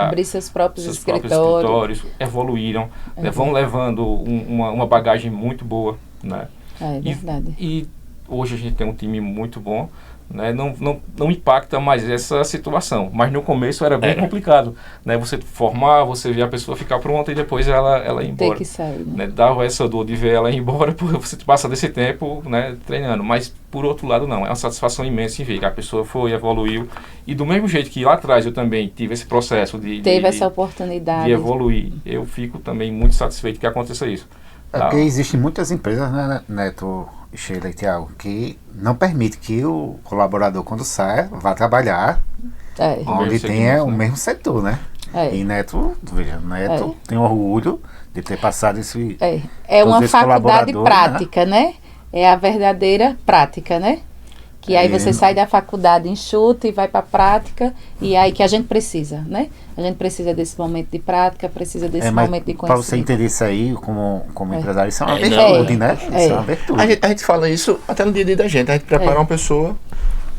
Speaker 1: abrir seus próprios escritórios,
Speaker 4: evoluíram, né, vão levando uma bagagem muito boa, né?
Speaker 1: É verdade.
Speaker 4: E hoje a gente tem um time muito bom, né? Não impacta mais essa situação, mas no começo era bem complicado, né? Você formar, você ver a pessoa ficar pronta e depois ela ir embora.
Speaker 1: Ter que sair, né?
Speaker 4: Dava essa dor de ver ela ir embora porque você passa desse tempo, né, treinando, mas por outro lado não, é uma satisfação imensa em ver que a pessoa foi, evoluiu, e do mesmo jeito que lá atrás eu também tive esse processo
Speaker 1: essa oportunidade
Speaker 4: de evoluir, eu fico também muito satisfeito que aconteça isso.
Speaker 2: Porque existem muitas empresas, né, Neto, Sheila e Thiago, que não permite que o colaborador, quando sai, vá trabalhar onde tenha o mesmo setor, né? E Neto, veja, Neto tem orgulho de ter passado esse...
Speaker 1: É uma faculdade prática, né? É a verdadeira prática, né? Que aí você sai da faculdade enxuta e vai para a prática, e aí que a gente precisa, né? A gente precisa desse momento de prática, precisa desse momento de conhecimento. Para
Speaker 2: você entender isso aí como empresário, isso é uma virtude, né? Isso é uma virtude.
Speaker 3: A gente fala isso até no dia a dia da gente, a gente prepara uma pessoa...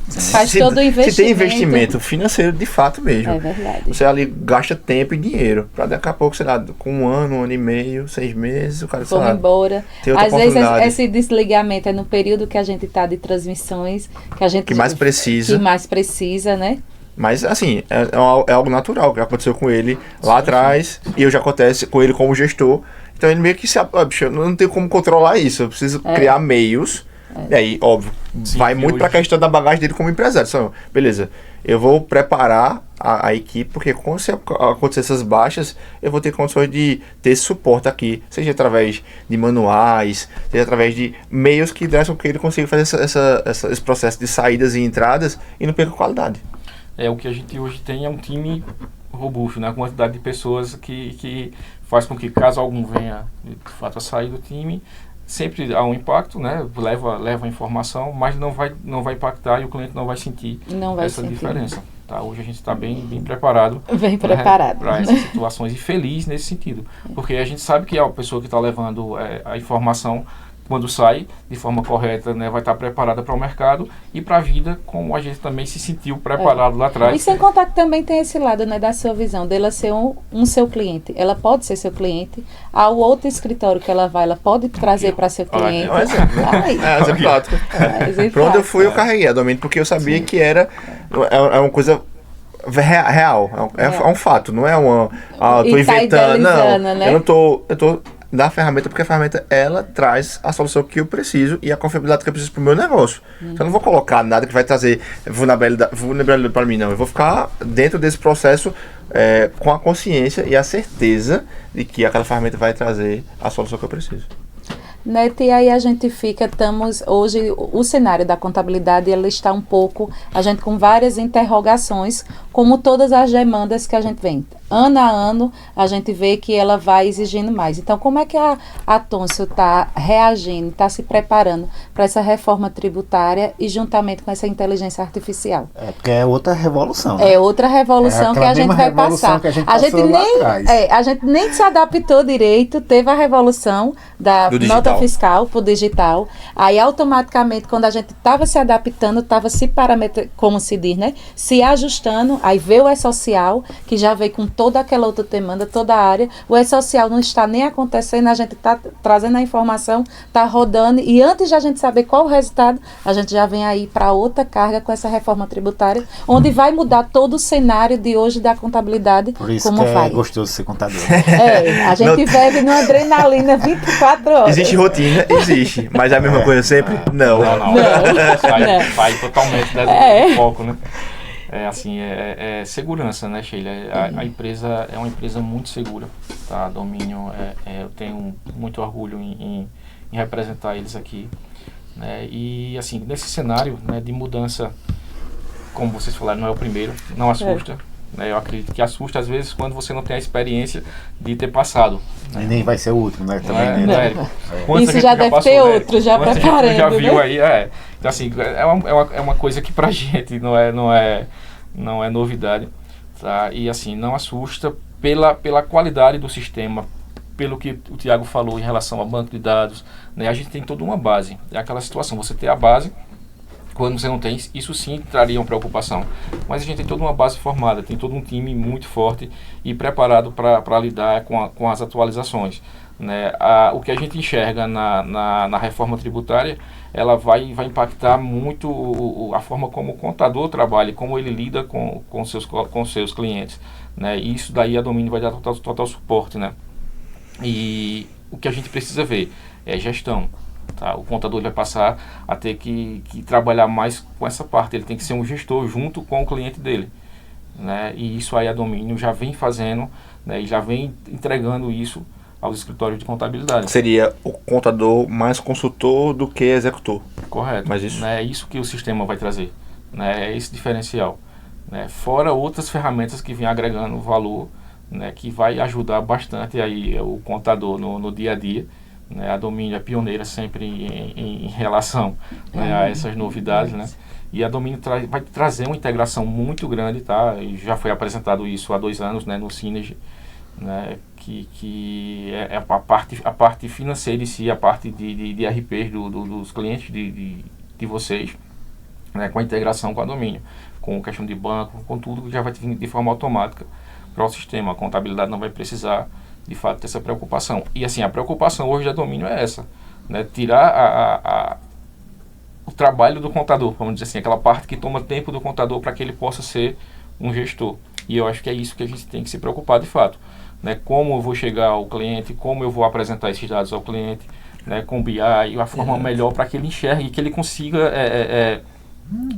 Speaker 1: Faz todo o investimento.
Speaker 3: Se tem investimento financeiro de fato mesmo.
Speaker 1: É verdade.
Speaker 3: Você ali gasta tempo e dinheiro. Para daqui a pouco, sei lá, com um ano e meio, 6 meses, o cara
Speaker 1: foi embora. Às vezes esse desligamento é no período que a gente está de transmissões, que
Speaker 3: mais precisa,
Speaker 1: né?
Speaker 3: Mas assim, é algo natural que aconteceu com ele lá atrás, e já acontece com ele como gestor. Então ele meio que bicho, eu não tenho como controlar isso. Eu preciso criar meios. E aí, óbvio, vai muito para a questão da bagagem dele como empresário. Então, beleza, eu vou preparar a equipe, porque quando acontecer essas baixas, eu vou ter condições de ter esse suporte aqui, seja através de manuais, seja através de meios que deixam que ele consiga fazer esse processo de saídas e entradas e não perca qualidade.
Speaker 4: O que a gente hoje tem é um time robusto, né? A quantidade de pessoas que faz com que, caso algum venha de fato a sair do time, sempre há um impacto, né? Leva a informação, mas não vai impactar e o cliente não vai sentir essa diferença. Tá? Hoje a gente está bem preparado.
Speaker 1: Bem preparado.
Speaker 4: Para essas situações e feliz nesse sentido. Porque a gente sabe que a pessoa que está levando a informação, quando sai de forma correta, né, vai estar preparada para o mercado e para a vida, como a gente também se sentiu preparado lá atrás.
Speaker 1: E sem contar que também tem esse lado, né, da sua visão, dela ser um seu cliente. Ela pode ser seu cliente. Ao outro escritório que ela vai, ela pode trazer para seu cliente.
Speaker 3: Para onde eu fui, eu carreguei a Domínio, porque eu sabia que era uma coisa real. É um fato, não é uma... Estou inventando. Não, né? Eu tô da ferramenta, porque a ferramenta, ela traz a solução que eu preciso e a confiabilidade que eu preciso para o meu negócio. Então, eu não vou colocar nada que vai trazer vulnerabilidade para mim, não. Eu vou ficar dentro desse processo com a consciência e a certeza de que aquela ferramenta vai trazer a solução que eu preciso.
Speaker 1: Neto, e aí a gente hoje, o cenário da contabilidade, ele está um pouco, a gente com várias interrogações, como todas as demandas que a gente vem. Ano a ano, a gente vê que ela vai exigindo mais. Então, como é que a Thomson está reagindo, está se preparando para essa reforma tributária e juntamente com essa inteligência artificial?
Speaker 2: Porque é outra revolução. Né?
Speaker 1: É outra revolução que a gente vai passar. A gente nem se adaptou direito, teve a revolução da nota fiscal para o digital. Aí, automaticamente, quando a gente estava se adaptando, estava se parametrando, como se diz, né? Se ajustando, aí veio o E-Social, que já veio com toda aquela outra demanda, toda a área. O E-Social não está nem acontecendo, a gente está trazendo a informação, está rodando, e antes de a gente saber qual o resultado, a gente já vem aí para outra carga com essa reforma tributária, onde vai mudar todo o cenário de hoje da contabilidade.
Speaker 2: Por isso
Speaker 1: como
Speaker 2: é gostoso ser contador.
Speaker 1: A gente vive numa adrenalina 24 horas.
Speaker 3: Existe rotina? Existe. Mas é a mesma coisa sempre? Não.
Speaker 4: Sai totalmente do foco, né? É segurança, né, Sheila? A empresa é uma empresa muito segura, tá? Domínio, eu tenho muito orgulho em representar eles aqui, né? E, assim, nesse cenário, né, de mudança, como vocês falaram, não é o primeiro, não assusta. Né? Eu acredito que assusta, às vezes, quando você não tem a experiência de ter passado.
Speaker 2: Né? E nem vai ser o último, né? Também,
Speaker 1: Isso já deve ter outro, já preparando,
Speaker 4: já viu, né? Aí, Então, assim, é uma coisa que pra gente não é novidade, tá? E, assim, não assusta pela qualidade do sistema, pelo que o Tiago falou em relação ao banco de dados, né? A gente tem toda uma base. É aquela situação, você ter a base, quando você não tem, isso sim traria uma preocupação. Mas a gente tem toda uma base formada, tem todo um time muito forte e preparado para lidar com as atualizações. Né? O que a gente enxerga na reforma tributária, ela vai impactar muito a forma como o contador trabalha, como ele lida com seus clientes. Né? E isso daí a Domínio vai dar total suporte. Né? E o que a gente precisa ver é gestão. Tá? O contador vai passar a ter que trabalhar mais com essa parte, ele tem que ser um gestor junto com o cliente dele. Né? E isso aí a Domínio já vem fazendo, né? E já vem entregando isso aos escritórios de contabilidade.
Speaker 3: Seria o contador mais consultor do que executor.
Speaker 4: Correto.
Speaker 3: Mas isso...
Speaker 4: É isso que o sistema vai trazer. Né? É esse diferencial. Né? Fora outras ferramentas que vêm agregando valor, né? Que vai ajudar bastante aí o contador no dia a dia. Né? A Domínio é pioneira sempre em relação, né, a essas novidades, né? E a Domínio vai trazer uma integração muito grande, tá? E já foi apresentado isso há 2 anos, né, no Synergy, né, que é a parte financeira em si, a parte de RPs dos clientes de vocês, né, com a integração com a Domínio, com questão de banco, com tudo que já vai vir de forma automática para o sistema. A contabilidade não vai precisar de fato ter essa preocupação. E assim, a preocupação hoje da Domínio é essa, né? Tirar o trabalho do contador, vamos dizer assim, aquela parte que toma tempo do contador para que ele possa ser um gestor. E eu acho que é isso que a gente tem que se preocupar de fato, né? Como eu vou chegar ao cliente, como eu vou apresentar esses dados ao cliente, né? Com BI, e a forma melhor para que ele enxergue e que ele consiga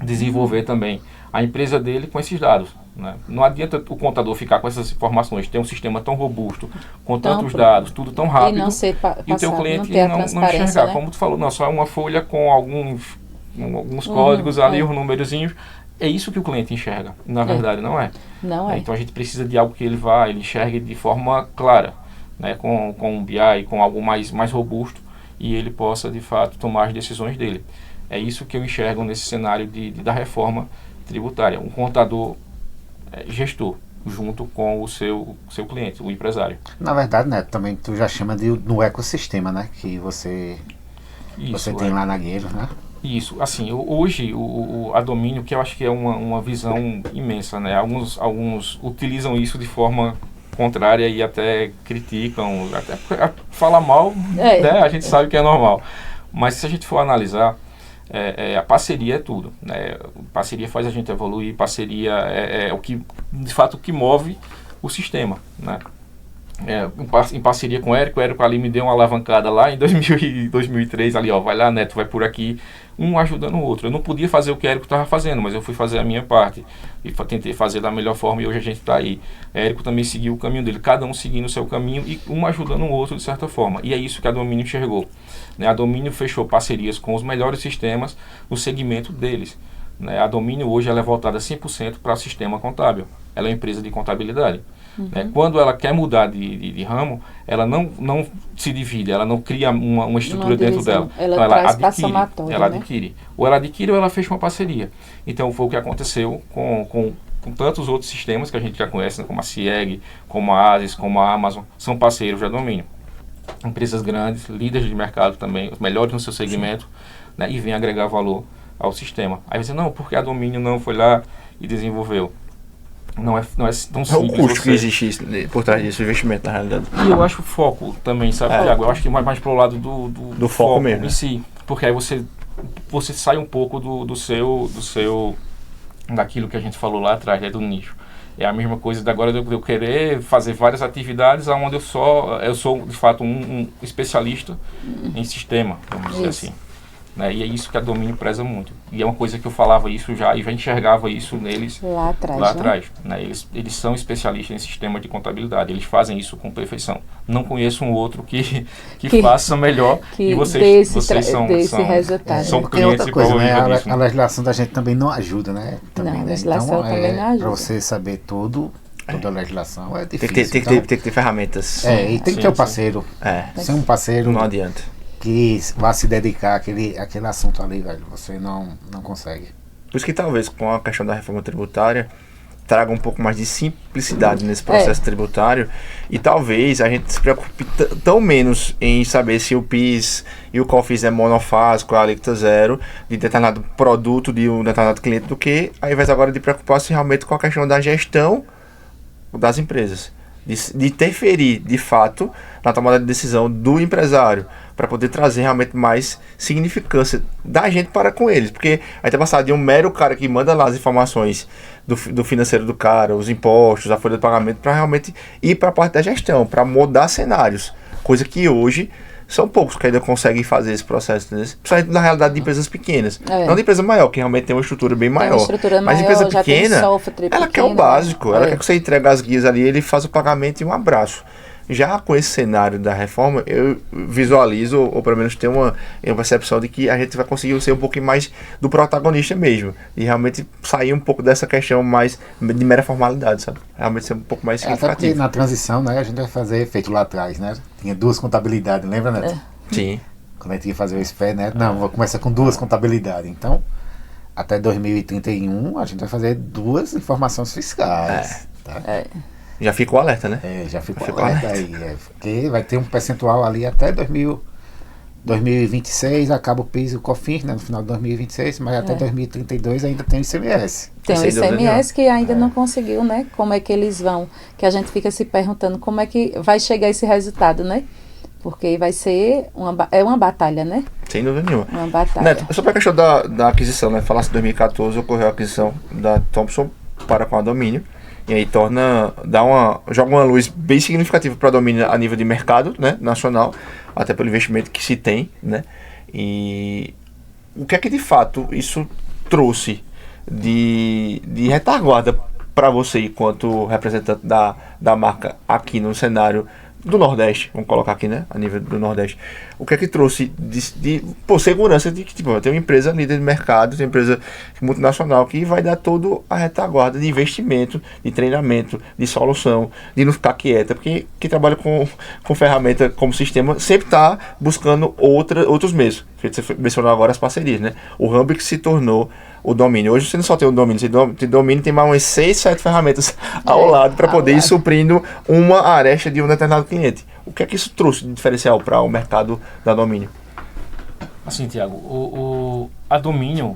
Speaker 4: desenvolver também a empresa dele com esses dados. Né? Não adianta o contador ficar com essas informações, ter um sistema tão robusto, com tantos dados, tudo tão rápido,
Speaker 1: e não ser
Speaker 4: e o teu cliente não enxergar, né? Como tu falou, não, só é uma folha com alguns alguns códigos ali, uns númerozinhos. É isso que o cliente enxerga. Na verdade, não é.
Speaker 1: Não é.
Speaker 4: Então a gente precisa de algo que ele enxergue de forma clara, né? Com um BI, com algo mais robusto, e ele possa, de fato, tomar as decisões dele. É isso que eu enxergo nesse cenário da reforma tributária. Um contador gestor, junto com o seu cliente, o empresário.
Speaker 2: Na verdade, né, também tu já chama no ecossistema, né, que você tem lá na Gueiro, né?
Speaker 4: Isso, assim, hoje a Domínio, que eu acho que é uma visão imensa, né, alguns utilizam isso de forma contrária e até criticam, até falar mal, né, a gente sabe que é normal, mas se a gente for analisar, a parceria é tudo, né? Parceria faz a gente evoluir, parceria é o que, de fato, o que move o sistema, né? Em parceria com o Érico ali me deu uma alavancada lá em 2003, ali, ó, vai lá, Neto, vai por aqui, um ajudando o outro. Eu não podia fazer o que o Érico estava fazendo, mas eu fui fazer a minha parte e tentei fazer da melhor forma, e hoje a gente está aí. Érico também seguiu o caminho dele, cada um seguindo o seu caminho e um ajudando o outro de certa forma, e é isso que a Domínio enxergou, né? A Domínio fechou parcerias com os melhores sistemas no segmento deles, né? A Domínio hoje ela é voltada 100% para o sistema contábil, ela é uma empresa de contabilidade. Né? Quando ela quer mudar de ramo, ela não se divide, ela não cria uma estrutura dentro dela.
Speaker 1: Ela
Speaker 4: adquire. Ou ela adquire ou ela fecha uma parceria. Então foi o que aconteceu com tantos outros sistemas que a gente já conhece, né? Como a CIEG, como a ASIS, como a Amazon, são parceiros da Domínio. Empresas grandes, líderes de mercado também, os melhores no seu segmento, né? E vem agregar valor ao sistema. Aí você, não, porque a Domínio não foi lá e desenvolveu. Não é tão simples.
Speaker 3: É o custo que existe por trás desse investimento, na realidade.
Speaker 4: E eu acho o foco também, sabe, Thiago? Eu acho que mais pro lado do
Speaker 3: foco mesmo,
Speaker 4: em si. Porque aí você sai um pouco daquilo que a gente falou lá atrás, né, do nicho. É a mesma coisa agora de eu querer fazer várias atividades onde eu sou de fato um especialista em sistema, vamos dizer assim. Né? E é isso que a Domínio preza muito. E é uma coisa que eu falava isso já, e já enxergava isso neles lá atrás. Né? Eles são especialistas em sistema de contabilidade, eles fazem isso com perfeição. Não conheço um outro que faça melhor, e vocês são clientes
Speaker 2: coisa, né? A legislação da gente também não ajuda, né? Também,
Speaker 1: a legislação também não ajuda.
Speaker 2: Para você saber toda a legislação é difícil.
Speaker 3: Tem que ter ferramentas.
Speaker 2: E tem que ter um parceiro. Sem um parceiro
Speaker 3: não adianta.
Speaker 2: Que vá se dedicar àquele assunto ali, velho, você não consegue.
Speaker 3: Por isso que talvez com a questão da reforma tributária traga um pouco mais de simplicidade nesse processo tributário, e talvez a gente se preocupe tão menos em saber se o PIS e o COFINS é monofásico, a alíquota zero de determinado produto de um determinado cliente, do que ao invés agora de preocupar-se realmente com a questão da gestão das empresas, de interferir de fato na tomada de decisão do empresário, para poder trazer realmente mais significância da gente para com eles, porque a gente é passado de um mero cara que manda lá as informações do financeiro do cara, os impostos, a folha de pagamento, para realmente ir para a parte da gestão, para mudar cenários, coisa que hoje são poucos que ainda conseguem fazer esse processo, né? Principalmente na realidade de empresas pequenas, não de empresa maior, que realmente tem uma estrutura bem maior, mas empresa pequena, ela quer o básico, ela quer que você entregue as guias ali, ele faz o pagamento e um abraço. Já com esse cenário da reforma, eu visualizo, ou pelo menos tenho uma percepção de que a gente vai conseguir ser um pouquinho mais do protagonista mesmo, e realmente sair um pouco dessa questão mais de mera formalidade, sabe? Realmente ser um pouco mais significativo.
Speaker 2: Até na transição, né, a gente vai fazer feito lá atrás, né? Tinha 2 contabilidades, lembra, Neto?
Speaker 3: Sim.
Speaker 2: Quando a gente ia fazer o SPE, né? Não, vou começar com 2 contabilidades. Então, até 2031, a gente vai fazer 2 informações fiscais. Tá?
Speaker 3: Já ficou alerta, né?
Speaker 2: Já ficou alerta aí. Porque vai ter um percentual ali até 2026, acaba o PIS e o COFINS, né, no final de 2026, mas até 2032 ainda tem o ICMS.
Speaker 1: Tem o ICMS que ainda não conseguiu, né? Como é que eles vão? Que a gente fica se perguntando como é que vai chegar esse resultado, né? Porque vai ser uma batalha, né?
Speaker 3: Sem dúvida nenhuma.
Speaker 1: Uma batalha.
Speaker 3: Neto, sobre a questão da aquisição, né? Falasse em 2014, ocorreu a aquisição da Thomson para com a Domínio. E aí joga uma luz bem significativa para a Domínio a nível de mercado, né, nacional, até pelo investimento que se tem, né? E o que é que de fato isso trouxe de retaguarda para você enquanto representante da marca aqui no cenário do Nordeste, vamos colocar aqui, né? A nível do Nordeste. O que é que trouxe de segurança de que tipo, tem uma empresa líder de mercado, tem uma empresa multinacional que vai dar toda a retaguarda de investimento, de treinamento, de solução, de não ficar quieta, porque quem trabalha com ferramenta como sistema sempre está buscando outros meios. Você mencionou agora as parcerias, né? O Rambix se tornou o domínio. Hoje você não só tem o domínio, você tem domínio, tem mais umas 6, 7 ferramentas ao lado para poder ir suprindo uma aresta de um determinado cliente. O que é que isso trouxe de diferencial para o mercado da domínio?
Speaker 4: Assim, Tiago, a domínio,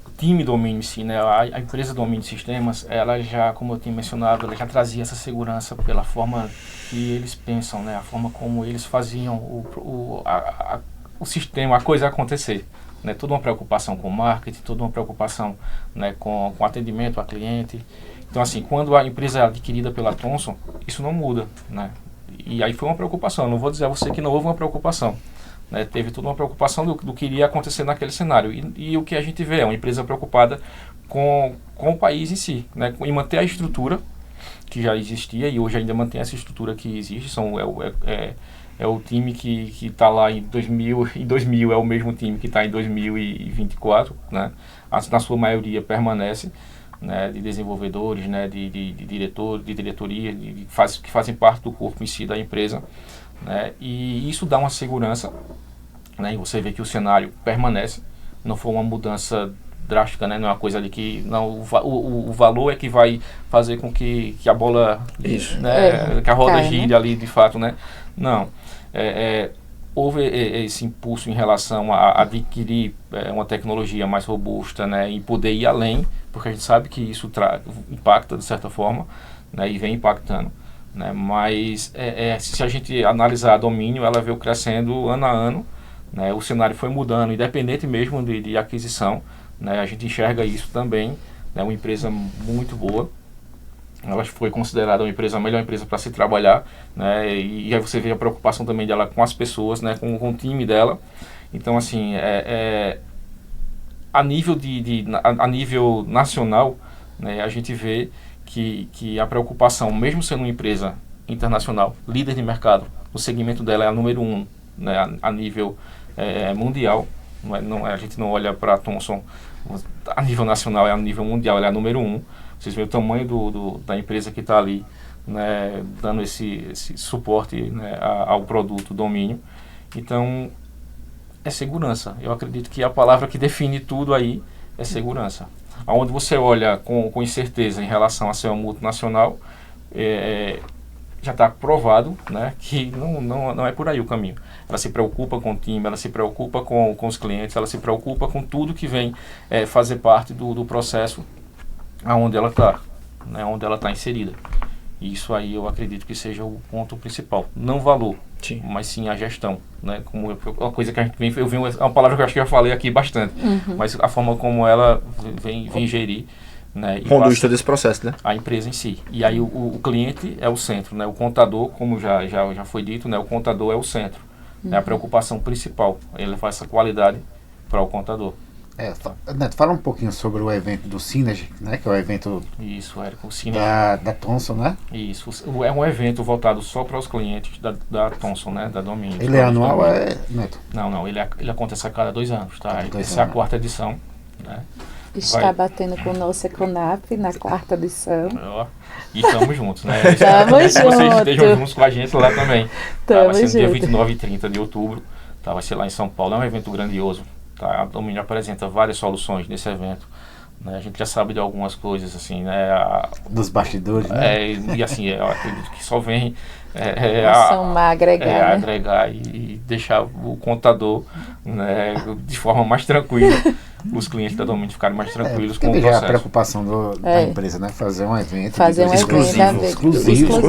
Speaker 4: o time domínio em si, né, a empresa domínio de sistemas, ela já, como eu tinha mencionado, ela já trazia essa segurança pela forma que eles pensam, né, a forma como eles faziam o sistema, a coisa acontecer. Né, toda uma preocupação com marketing, toda uma preocupação, né, com atendimento a cliente. Então, assim, quando a empresa é adquirida pela Thomson, isso não muda, né? E aí foi uma preocupação. Eu não vou dizer a você que não houve uma preocupação. Né? Teve toda uma preocupação do que iria acontecer naquele cenário. E o que a gente vê é uma empresa preocupada com o país em si, né? Em manter a estrutura que já existia e hoje ainda mantém essa estrutura que existe. É o time que está lá em 2000 é o mesmo time que está em 2024, né? Na sua maioria permanece, né? De desenvolvedores, né? de diretoria, que fazem parte do corpo em si da empresa, né? E isso dá uma segurança, né? E você vê que o cenário permanece, não foi uma mudança drástica, né? Não é uma coisa ali que não, o valor é que vai fazer com que a bola, né? Que a roda gire, né? Ali de fato, né? Não. Houve esse impulso em relação a adquirir uma tecnologia mais robusta, né, e poder ir além, porque a gente sabe que isso impacta de certa forma, né, e vem impactando. Né, mas se a gente analisar a domínio, ela veio crescendo ano a ano, né, o cenário foi mudando, independente mesmo de aquisição, né, a gente enxerga isso também, né, uma empresa muito boa. Ela foi considerada a melhor empresa para se trabalhar, né? E aí você vê a preocupação também dela com as pessoas, né? Com o time dela. Então, assim, a nível nacional, né? A gente vê que a preocupação, mesmo sendo uma empresa internacional, líder de mercado, o segmento dela é a número 1, né? A nível mundial. A gente não olha para a Thomson a nível nacional, é a nível mundial, ela é a número 1. Vocês veem o tamanho da empresa que está ali, né, dando esse suporte, né, ao produto, domínio. Então, é segurança. Eu acredito que a palavra que define tudo aí é segurança. Onde você olha com incerteza em relação a ser uma multinacional, já está provado, né, que não é por aí o caminho. Ela se preocupa com o time, ela se preocupa com os clientes, ela se preocupa com tudo que vem fazer parte do processo aonde ela está, né, onde ela está inserida. Isso aí eu acredito que seja o ponto principal. Não o valor, sim, mas sim a gestão. Né, como uma coisa que a gente é uma palavra que eu acho que eu já falei aqui bastante, mas a forma como ela vem gerir, né, e
Speaker 3: conduz todo esse processo, né?
Speaker 4: A empresa em si. E aí o cliente é o centro, né? O contador, como já foi dito, né? O contador é o centro. É a preocupação principal. Ele faz essa qualidade para o contador.
Speaker 2: Neto, fala um pouquinho sobre o evento do Synergy, né? Que é o evento
Speaker 4: Érico, o Synergy
Speaker 2: da Thomson, né?
Speaker 4: Isso, é um evento voltado só para os clientes da Thomson, né? Da Domínio.
Speaker 2: Ele é anual, Neto?
Speaker 4: Não, ele acontece a cada 2 anos, tá? Essa é a 4ª edição, né?
Speaker 1: Está batendo com o nosso Econap na 4ª edição.
Speaker 4: E estamos juntos, né?
Speaker 1: Estamos juntos.
Speaker 4: Vocês estejam juntos com a gente lá também. Vai ser no dia 29 e 30 de outubro. Vai ser lá em São Paulo. É um evento grandioso. Tá? A Domínio apresenta várias soluções nesse evento. Né? A gente já sabe de algumas coisas, assim, né?
Speaker 2: Dos bastidores, né?
Speaker 4: E assim, eu acredito que só vem agregar e deixar o contador, né, de forma mais tranquila, os clientes da Domínio ficarem mais tranquilos com o processo.
Speaker 2: A preocupação da empresa, né? Fazer um evento
Speaker 1: exclusivo.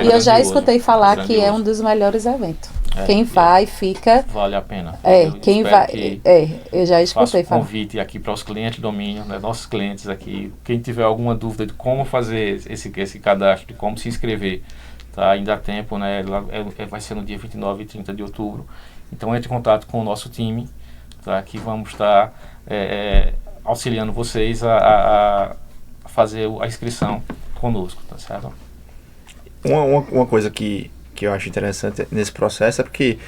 Speaker 1: E eu já escutei falar que é um dos melhores eventos. Quem vai, fica...
Speaker 4: Vale a pena.
Speaker 1: Quem vai... eu já escutei falar.
Speaker 4: Convite aqui para os clientes do Domínio, né, nossos clientes aqui. Quem tiver alguma dúvida de como fazer esse cadastro, de como se inscrever, tá? Ainda há tempo, né? Vai ser no dia 29 e 30 de outubro. Então, entre em contato com o nosso time, tá? Que vamos estar auxiliando vocês a fazer a inscrição conosco, tá certo?
Speaker 3: Uma coisa que que eu acho interessante nesse processo é porque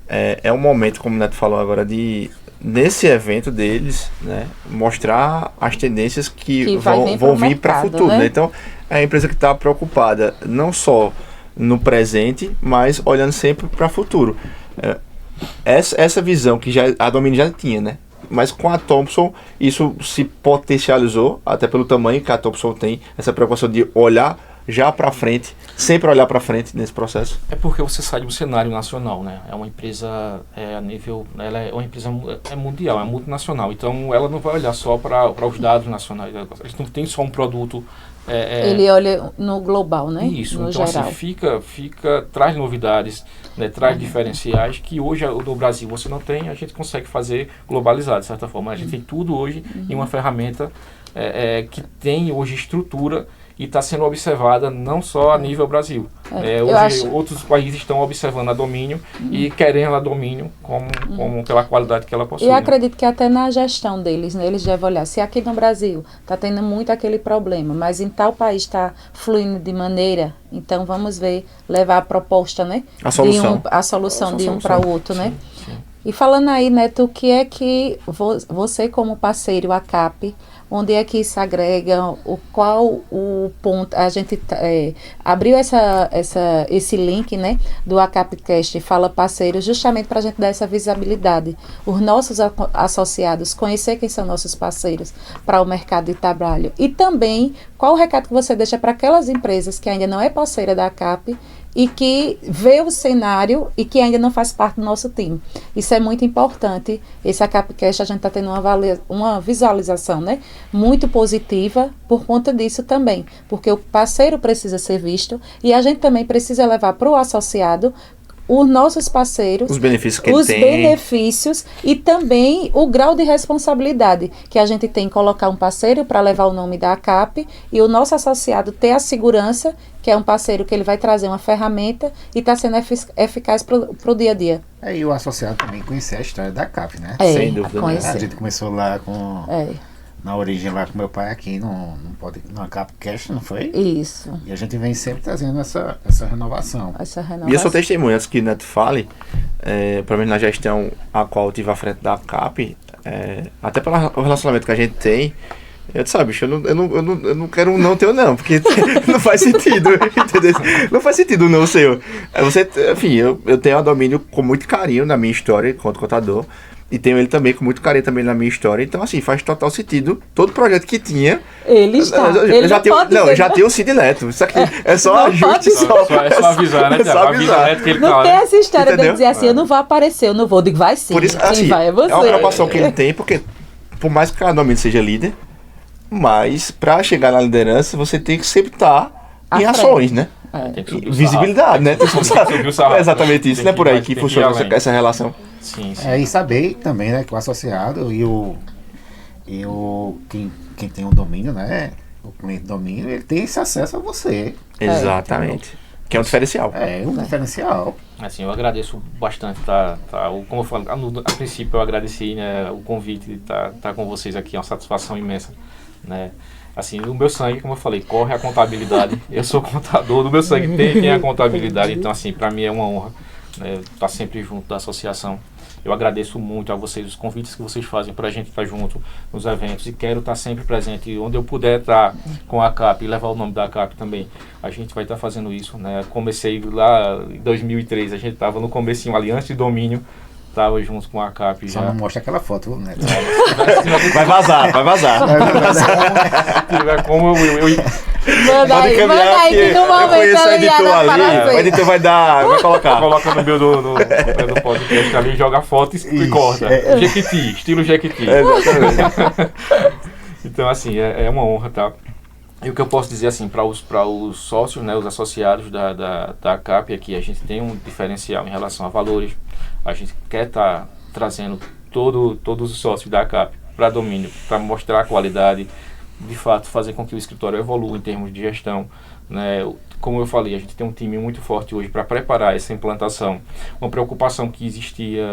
Speaker 3: é um momento, como o Neto falou agora, de nesse evento deles, né, mostrar as tendências que vão vir para o futuro, né? Então, é a empresa que está preocupada não só no presente, mas olhando sempre para o futuro. Essa visão que a Domínio já tinha, né? Mas com a Thompson, isso se potencializou, até pelo tamanho que a Thompson tem, essa preocupação de olhar já para frente, sempre olhar para frente nesse processo.
Speaker 4: É porque você sai do cenário nacional, né? É uma empresa a nível, ela é uma empresa mundial, é multinacional. Então ela não vai olhar só para os dados nacionais. A gente não tem só um produto.
Speaker 1: Ele olha no global, né?
Speaker 4: Isso.
Speaker 1: No
Speaker 4: então
Speaker 1: geral.
Speaker 4: assim, traz novidades, né? Traz diferenciais que hoje no Brasil você não tem. A gente consegue fazer globalizado de certa forma. A gente tem tudo hoje em uma ferramenta que tem hoje estrutura e está sendo observada não só a nível Brasil. Hoje outros países estão observando a Domínio e querendo a Domínio como pela qualidade que ela possui.
Speaker 1: Eu acredito que até na gestão deles, né, eles devem olhar. Se aqui no Brasil está tendo muito aquele problema, mas em tal país está fluindo de maneira, então vamos levar a proposta, né? A solução de um para o outro, né?
Speaker 4: Sim.
Speaker 1: E falando aí, Neto, o que é que você como parceiro, a CAP, onde é que isso agrega, qual o ponto, a gente abriu esse link, né, do ACAPcast Fala Parceiro, justamente para a gente dar essa visibilidade, os nossos associados, conhecer quem são nossos parceiros para o mercado de trabalho, e também qual o recado que você deixa para aquelas empresas que ainda não é parceira da ACAP e que vê o cenário e que ainda não faz parte do nosso time. Isso é muito importante. Esse ACAPcast a gente está tendo uma visualização, né, muito positiva por conta disso também, porque o parceiro precisa ser visto e a gente também precisa levar para o associado os nossos parceiros,
Speaker 3: os benefícios que ele tem,
Speaker 1: benefícios e também o grau de responsabilidade que a gente tem em colocar um parceiro para levar o nome da ACAP e o nosso associado ter a segurança que é um parceiro que ele vai trazer uma ferramenta e está sendo eficaz para o dia a dia.
Speaker 2: E o associado também conhecer a história da ACAP, né?
Speaker 3: Sem dúvida.
Speaker 2: A gente começou lá na origem lá com meu pai aqui no ACAPcast, não foi?
Speaker 1: Isso.
Speaker 2: E a gente vem sempre trazendo essa renovação.
Speaker 3: E eu sou testemunha, antes que o Neto fale, pelo menos na gestão a qual eu tive à frente da ACAP, até pelo relacionamento que a gente tem, eu disse, bicho, eu não quero não ter não, porque não faz sentido, entendeu? Não faz sentido não ser enfim, eu tenho a Domínio com muito carinho na minha história enquanto contador, e tenho ele também com muito carinho também na minha história, então assim, faz total sentido, todo projeto que tinha,
Speaker 1: ele está,
Speaker 3: já tem o Cid Neto, isso aqui é só ajuste,
Speaker 4: é só avisar, né?
Speaker 3: Avisar.
Speaker 4: Que ele
Speaker 1: não tem essa história de dizer assim, eu não vou aparecer, eu não vou, digo, vai sim,
Speaker 3: por isso,
Speaker 1: quem
Speaker 3: assim,
Speaker 1: vai é você.
Speaker 3: É uma preocupação que ele tem, porque por mais que a Domínio seja líder, mas para chegar na liderança, você tem que sempre estar em ações, né? Visibilidade, né? É exatamente isso, né? Por aí que funciona essa relação.
Speaker 4: Sim.
Speaker 2: E saber também, né, que o associado e quem tem o domínio, né? O cliente domínio, ele tem esse acesso a você.
Speaker 3: Exatamente. Que é um diferencial.
Speaker 2: É um diferencial.
Speaker 4: Assim, eu agradeço bastante, como eu falei, a princípio eu agradeci, né, o convite de estar com vocês aqui, é uma satisfação imensa, né? Assim, no meu sangue, como eu falei, corre a contabilidade, eu sou contador, no meu sangue tem a contabilidade, então assim, para mim é uma honra, né, estar sempre junto da associação. Eu agradeço muito a vocês, os convites que vocês fazem para a gente estar junto nos eventos e quero estar sempre presente, onde eu puder estar com a ACAP e levar o nome da ACAP também, a gente vai estar fazendo isso, né? Comecei lá em 2003, a gente estava no comecinho ali, antes de Domínio, estava junto com a ACAP.
Speaker 2: Só não mostra aquela foto, né?
Speaker 3: Vai vazar.
Speaker 4: Como eu
Speaker 1: Manda aí que no momento
Speaker 3: o editor ali, o editor vai colocar.
Speaker 4: Coloca no meu do podcast ali, joga foto e corta. Jequiti, estilo Jequiti.
Speaker 3: Exatamente.
Speaker 4: Então, assim, é uma honra, tá? E o que eu posso dizer, assim, para os sócios, né, os associados da ACAP, é que a gente tem um diferencial em relação a valores. A gente quer estar trazendo todos os sócios da ACAP para Domínio, para mostrar a qualidade, de fato, fazer com que o escritório evolua em termos de gestão, né? Como eu falei, a gente tem um time muito forte hoje para preparar essa implantação. Uma preocupação que existia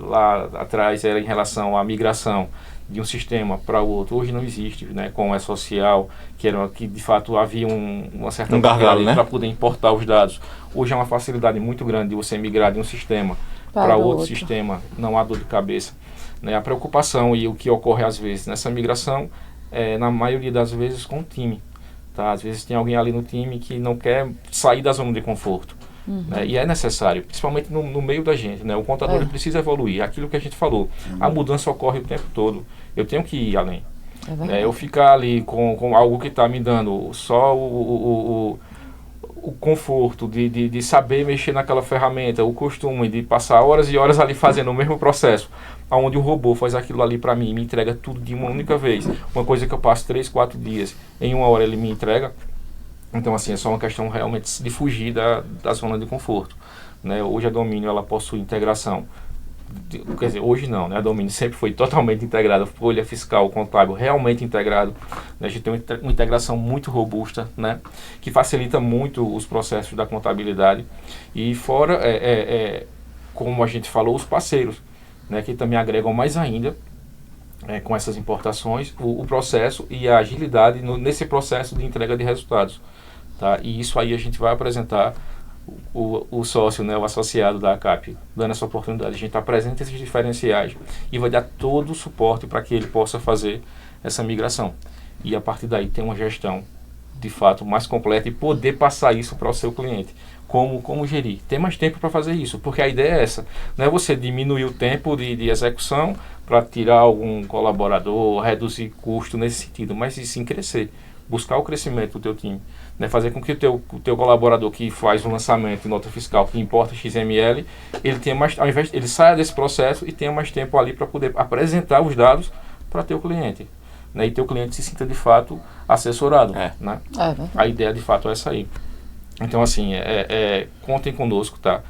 Speaker 4: lá atrás era em relação à migração de um sistema para o outro. Hoje não existe, né? Com o E-Social, que de fato havia uma certa
Speaker 3: gargalo, né?
Speaker 4: para poder importar os dados. Hoje é uma facilidade muito grande de você migrar de um sistema para outro sistema, não há dor de cabeça, né? A preocupação e o que ocorre às vezes nessa migração na maioria das vezes com o time, tá? Às vezes tem alguém ali no time que não quer sair da zona de conforto, né? E é necessário, principalmente no meio da gente, né? O contador ele precisa evoluir, aquilo que a gente falou, a mudança ocorre o tempo todo, eu tenho que ir além, eu ficar ali com algo que está me dando só o conforto de saber mexer naquela ferramenta, o costume de passar horas e horas ali fazendo o mesmo processo, onde o robô faz aquilo ali para mim e me entrega tudo de uma única vez, uma coisa que eu passo 3, 4 dias, em 1 hora ele me entrega. Então assim, é só uma questão realmente de fugir da zona de conforto, né? Hoje a Domínio ela possui integração, quer dizer, hoje não, né? A Domínio sempre foi totalmente integrada, folha fiscal, contábil, realmente integrado, né? A gente tem uma integração muito robusta, né? Que facilita muito os processos da contabilidade. E fora, como a gente falou, os parceiros, né? Que também agregam mais ainda, com essas importações, o processo e a agilidade nesse processo de entrega de resultados, tá? E isso aí a gente vai apresentar o sócio, né, o associado da ACAP, dando essa oportunidade. A gente apresenta esses diferenciais e vai dar todo o suporte para que ele possa fazer essa migração. E a partir daí ter uma gestão de fato mais completa e poder passar isso para o seu cliente. Como gerir? Ter mais tempo para fazer isso, porque a ideia é essa. Não é você diminuir o tempo de execução para tirar algum colaborador, reduzir custo nesse sentido, mas sim crescer. Buscar o crescimento do teu time, né? Fazer com que o teu colaborador que faz o lançamento de nota fiscal, que importa XML, ele tenha mais, ao invés ele saia desse processo e tenha mais tempo ali para poder apresentar os dados para teu cliente, né? E teu cliente se sinta de fato assessorado, né? A ideia de fato é essa aí. Então assim, contem conosco, tá?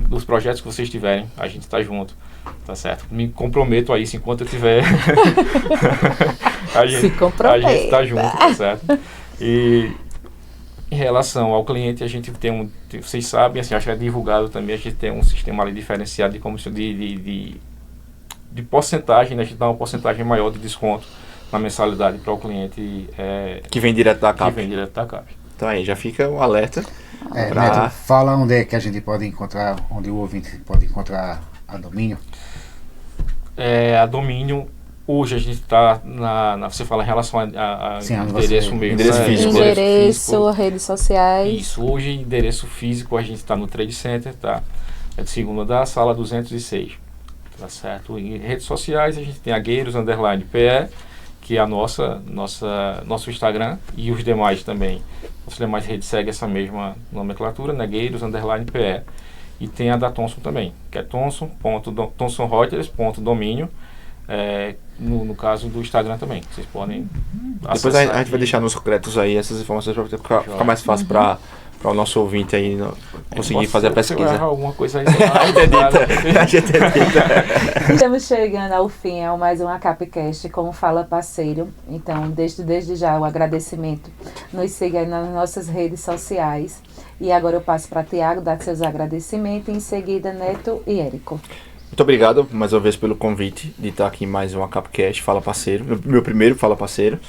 Speaker 4: Dos projetos que vocês tiverem, a gente está junto. Tá certo? Me comprometo a isso enquanto eu tiver. a gente tá junto, tá certo? E em relação ao cliente, a gente tem vocês sabem, assim, acho que é divulgado também, a gente tem um sistema ali diferenciado de comissão de porcentagem, né? A gente dá uma porcentagem maior de desconto na mensalidade para o cliente
Speaker 3: que vem direto da CAP. Então aí, já fica o alerta.
Speaker 2: Neto, fala onde é que a gente pode encontrar, onde o ouvinte pode encontrar a Domínio.
Speaker 4: A Domínio, hoje a gente está você fala em relação a endereço mesmo.
Speaker 3: Endereço físico.
Speaker 1: Endereço, redes sociais.
Speaker 4: Isso, hoje endereço físico a gente está no Trade Center, tá? É de segunda da sala 206, tá certo? Em redes sociais a gente tem a Gueiros_PE, que é a nosso Instagram, e os demais também. As demais redes seguem essa mesma nomenclatura, né? Gueiros_PE. E tem a da Thomson também, que é thomsonreuters.domínio, no caso do Instagram também, vocês podem
Speaker 3: acessar. Depois a gente vai deixar nos créditos aí essas informações para ficar mais fácil para o nosso ouvinte aí conseguir fazer a pesquisa.
Speaker 4: Alguma coisa aí.
Speaker 1: Estamos chegando ao fim, mais um ACAPcast com Fala Parceiro. Então, desde já o agradecimento. Nos siga aí nas nossas redes sociais. E agora eu passo para Tiago dar seus agradecimentos e em seguida Neto e Érico.
Speaker 3: Muito obrigado mais uma vez pelo convite de estar aqui em mais um ACAPcast Fala Parceiro, meu primeiro Fala Parceiro.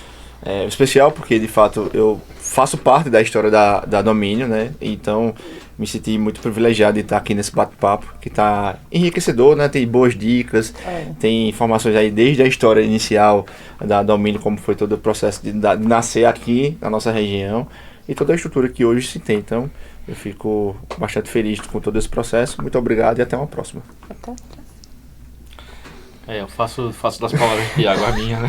Speaker 3: Especial porque de fato eu faço parte da história da Domínio, né? Então me senti muito privilegiado de estar aqui nesse bate-papo que está enriquecedor, né? Tem boas dicas, tem informações aí desde a história inicial da Domínio, como foi todo o processo de nascer aqui na nossa região e toda a estrutura que hoje se tem. Então eu fico bastante feliz com todo esse processo. Muito obrigado e até uma próxima.
Speaker 4: Eu faço das palavras de Tiago a minha, né?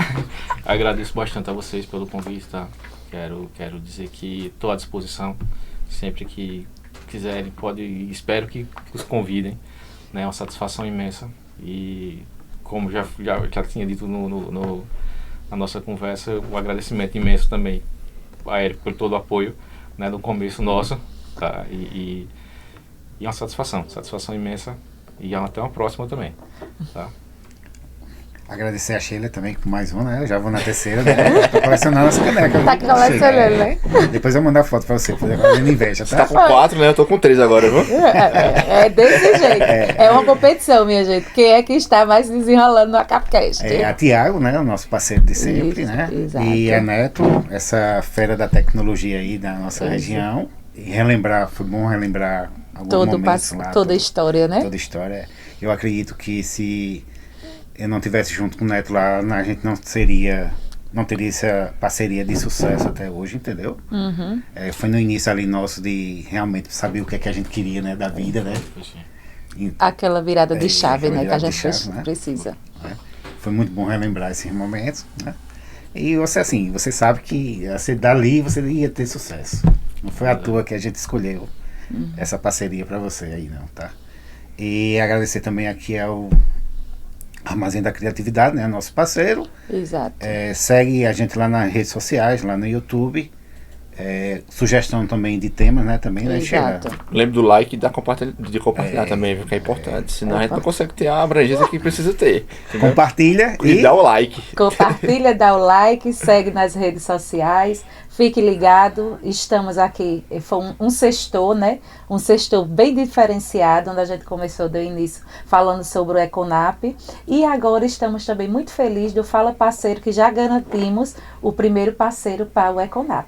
Speaker 4: Agradeço bastante a vocês pelo convite, tá? Quero dizer que estou à disposição, sempre que quiserem, espero que os convidem, né? É uma satisfação imensa e como já tinha dito na nossa conversa, um agradecimento imenso também a Érico por todo o apoio, né? No começo nosso, tá? E uma satisfação imensa e até uma próxima também, tá?
Speaker 2: Agradecer a Sheila também por mais uma, né? Eu já vou na terceira, né? Tô colecionando as canecas.
Speaker 1: Tá colecionando, né?
Speaker 2: Depois eu vou mandar foto pra você, poder fazer inveja, tá?
Speaker 3: Você tá com 4, né? Eu tô com 3 agora, viu?
Speaker 1: É desse jeito. É uma competição, minha gente. Quem é que está mais desenrolando no Capcast?
Speaker 2: A Tiago, né? O nosso parceiro de sempre, né?
Speaker 1: Exato.
Speaker 2: E a Neto, essa fera da tecnologia aí da nossa região. E relembrar, foi bom relembrar alguns momentos lá.
Speaker 1: Toda a história, né?
Speaker 2: Toda a história. Eu acredito que se eu não tivesse junto com o Neto lá, a gente não teria essa parceria de sucesso até hoje, entendeu?
Speaker 1: Uhum.
Speaker 2: Foi no início ali nosso de realmente saber o que é que a gente queria, né, da vida, né?
Speaker 1: Aquela virada de chave, né, que a gente
Speaker 2: né?
Speaker 1: precisa.
Speaker 2: Foi muito bom relembrar esses momentos, né? E você sabe que dali você ia ter sucesso. Não foi à toa que a gente escolheu essa parceria para você aí, não, tá? E agradecer também aqui ao Armazém da Criatividade, né? Nosso parceiro.
Speaker 1: Exato.
Speaker 2: Segue a gente lá nas redes sociais, lá no YouTube. Sugestão também de temas, né? Também, né, Sheila?
Speaker 3: Lembre do like e de compartilhar também, viu? Que é importante. Senão a gente não consegue ter a abrangência que precisa ter. Entendeu?
Speaker 2: Compartilha
Speaker 3: e dá o like.
Speaker 1: Compartilha, dá o like, segue nas redes sociais. Fique ligado, estamos aqui, foi um sextor, né? Um sextor bem diferenciado, onde a gente começou do início falando sobre o Econap. E agora estamos também muito felizes do Fala Parceiro, que já garantimos o primeiro parceiro para o Econap.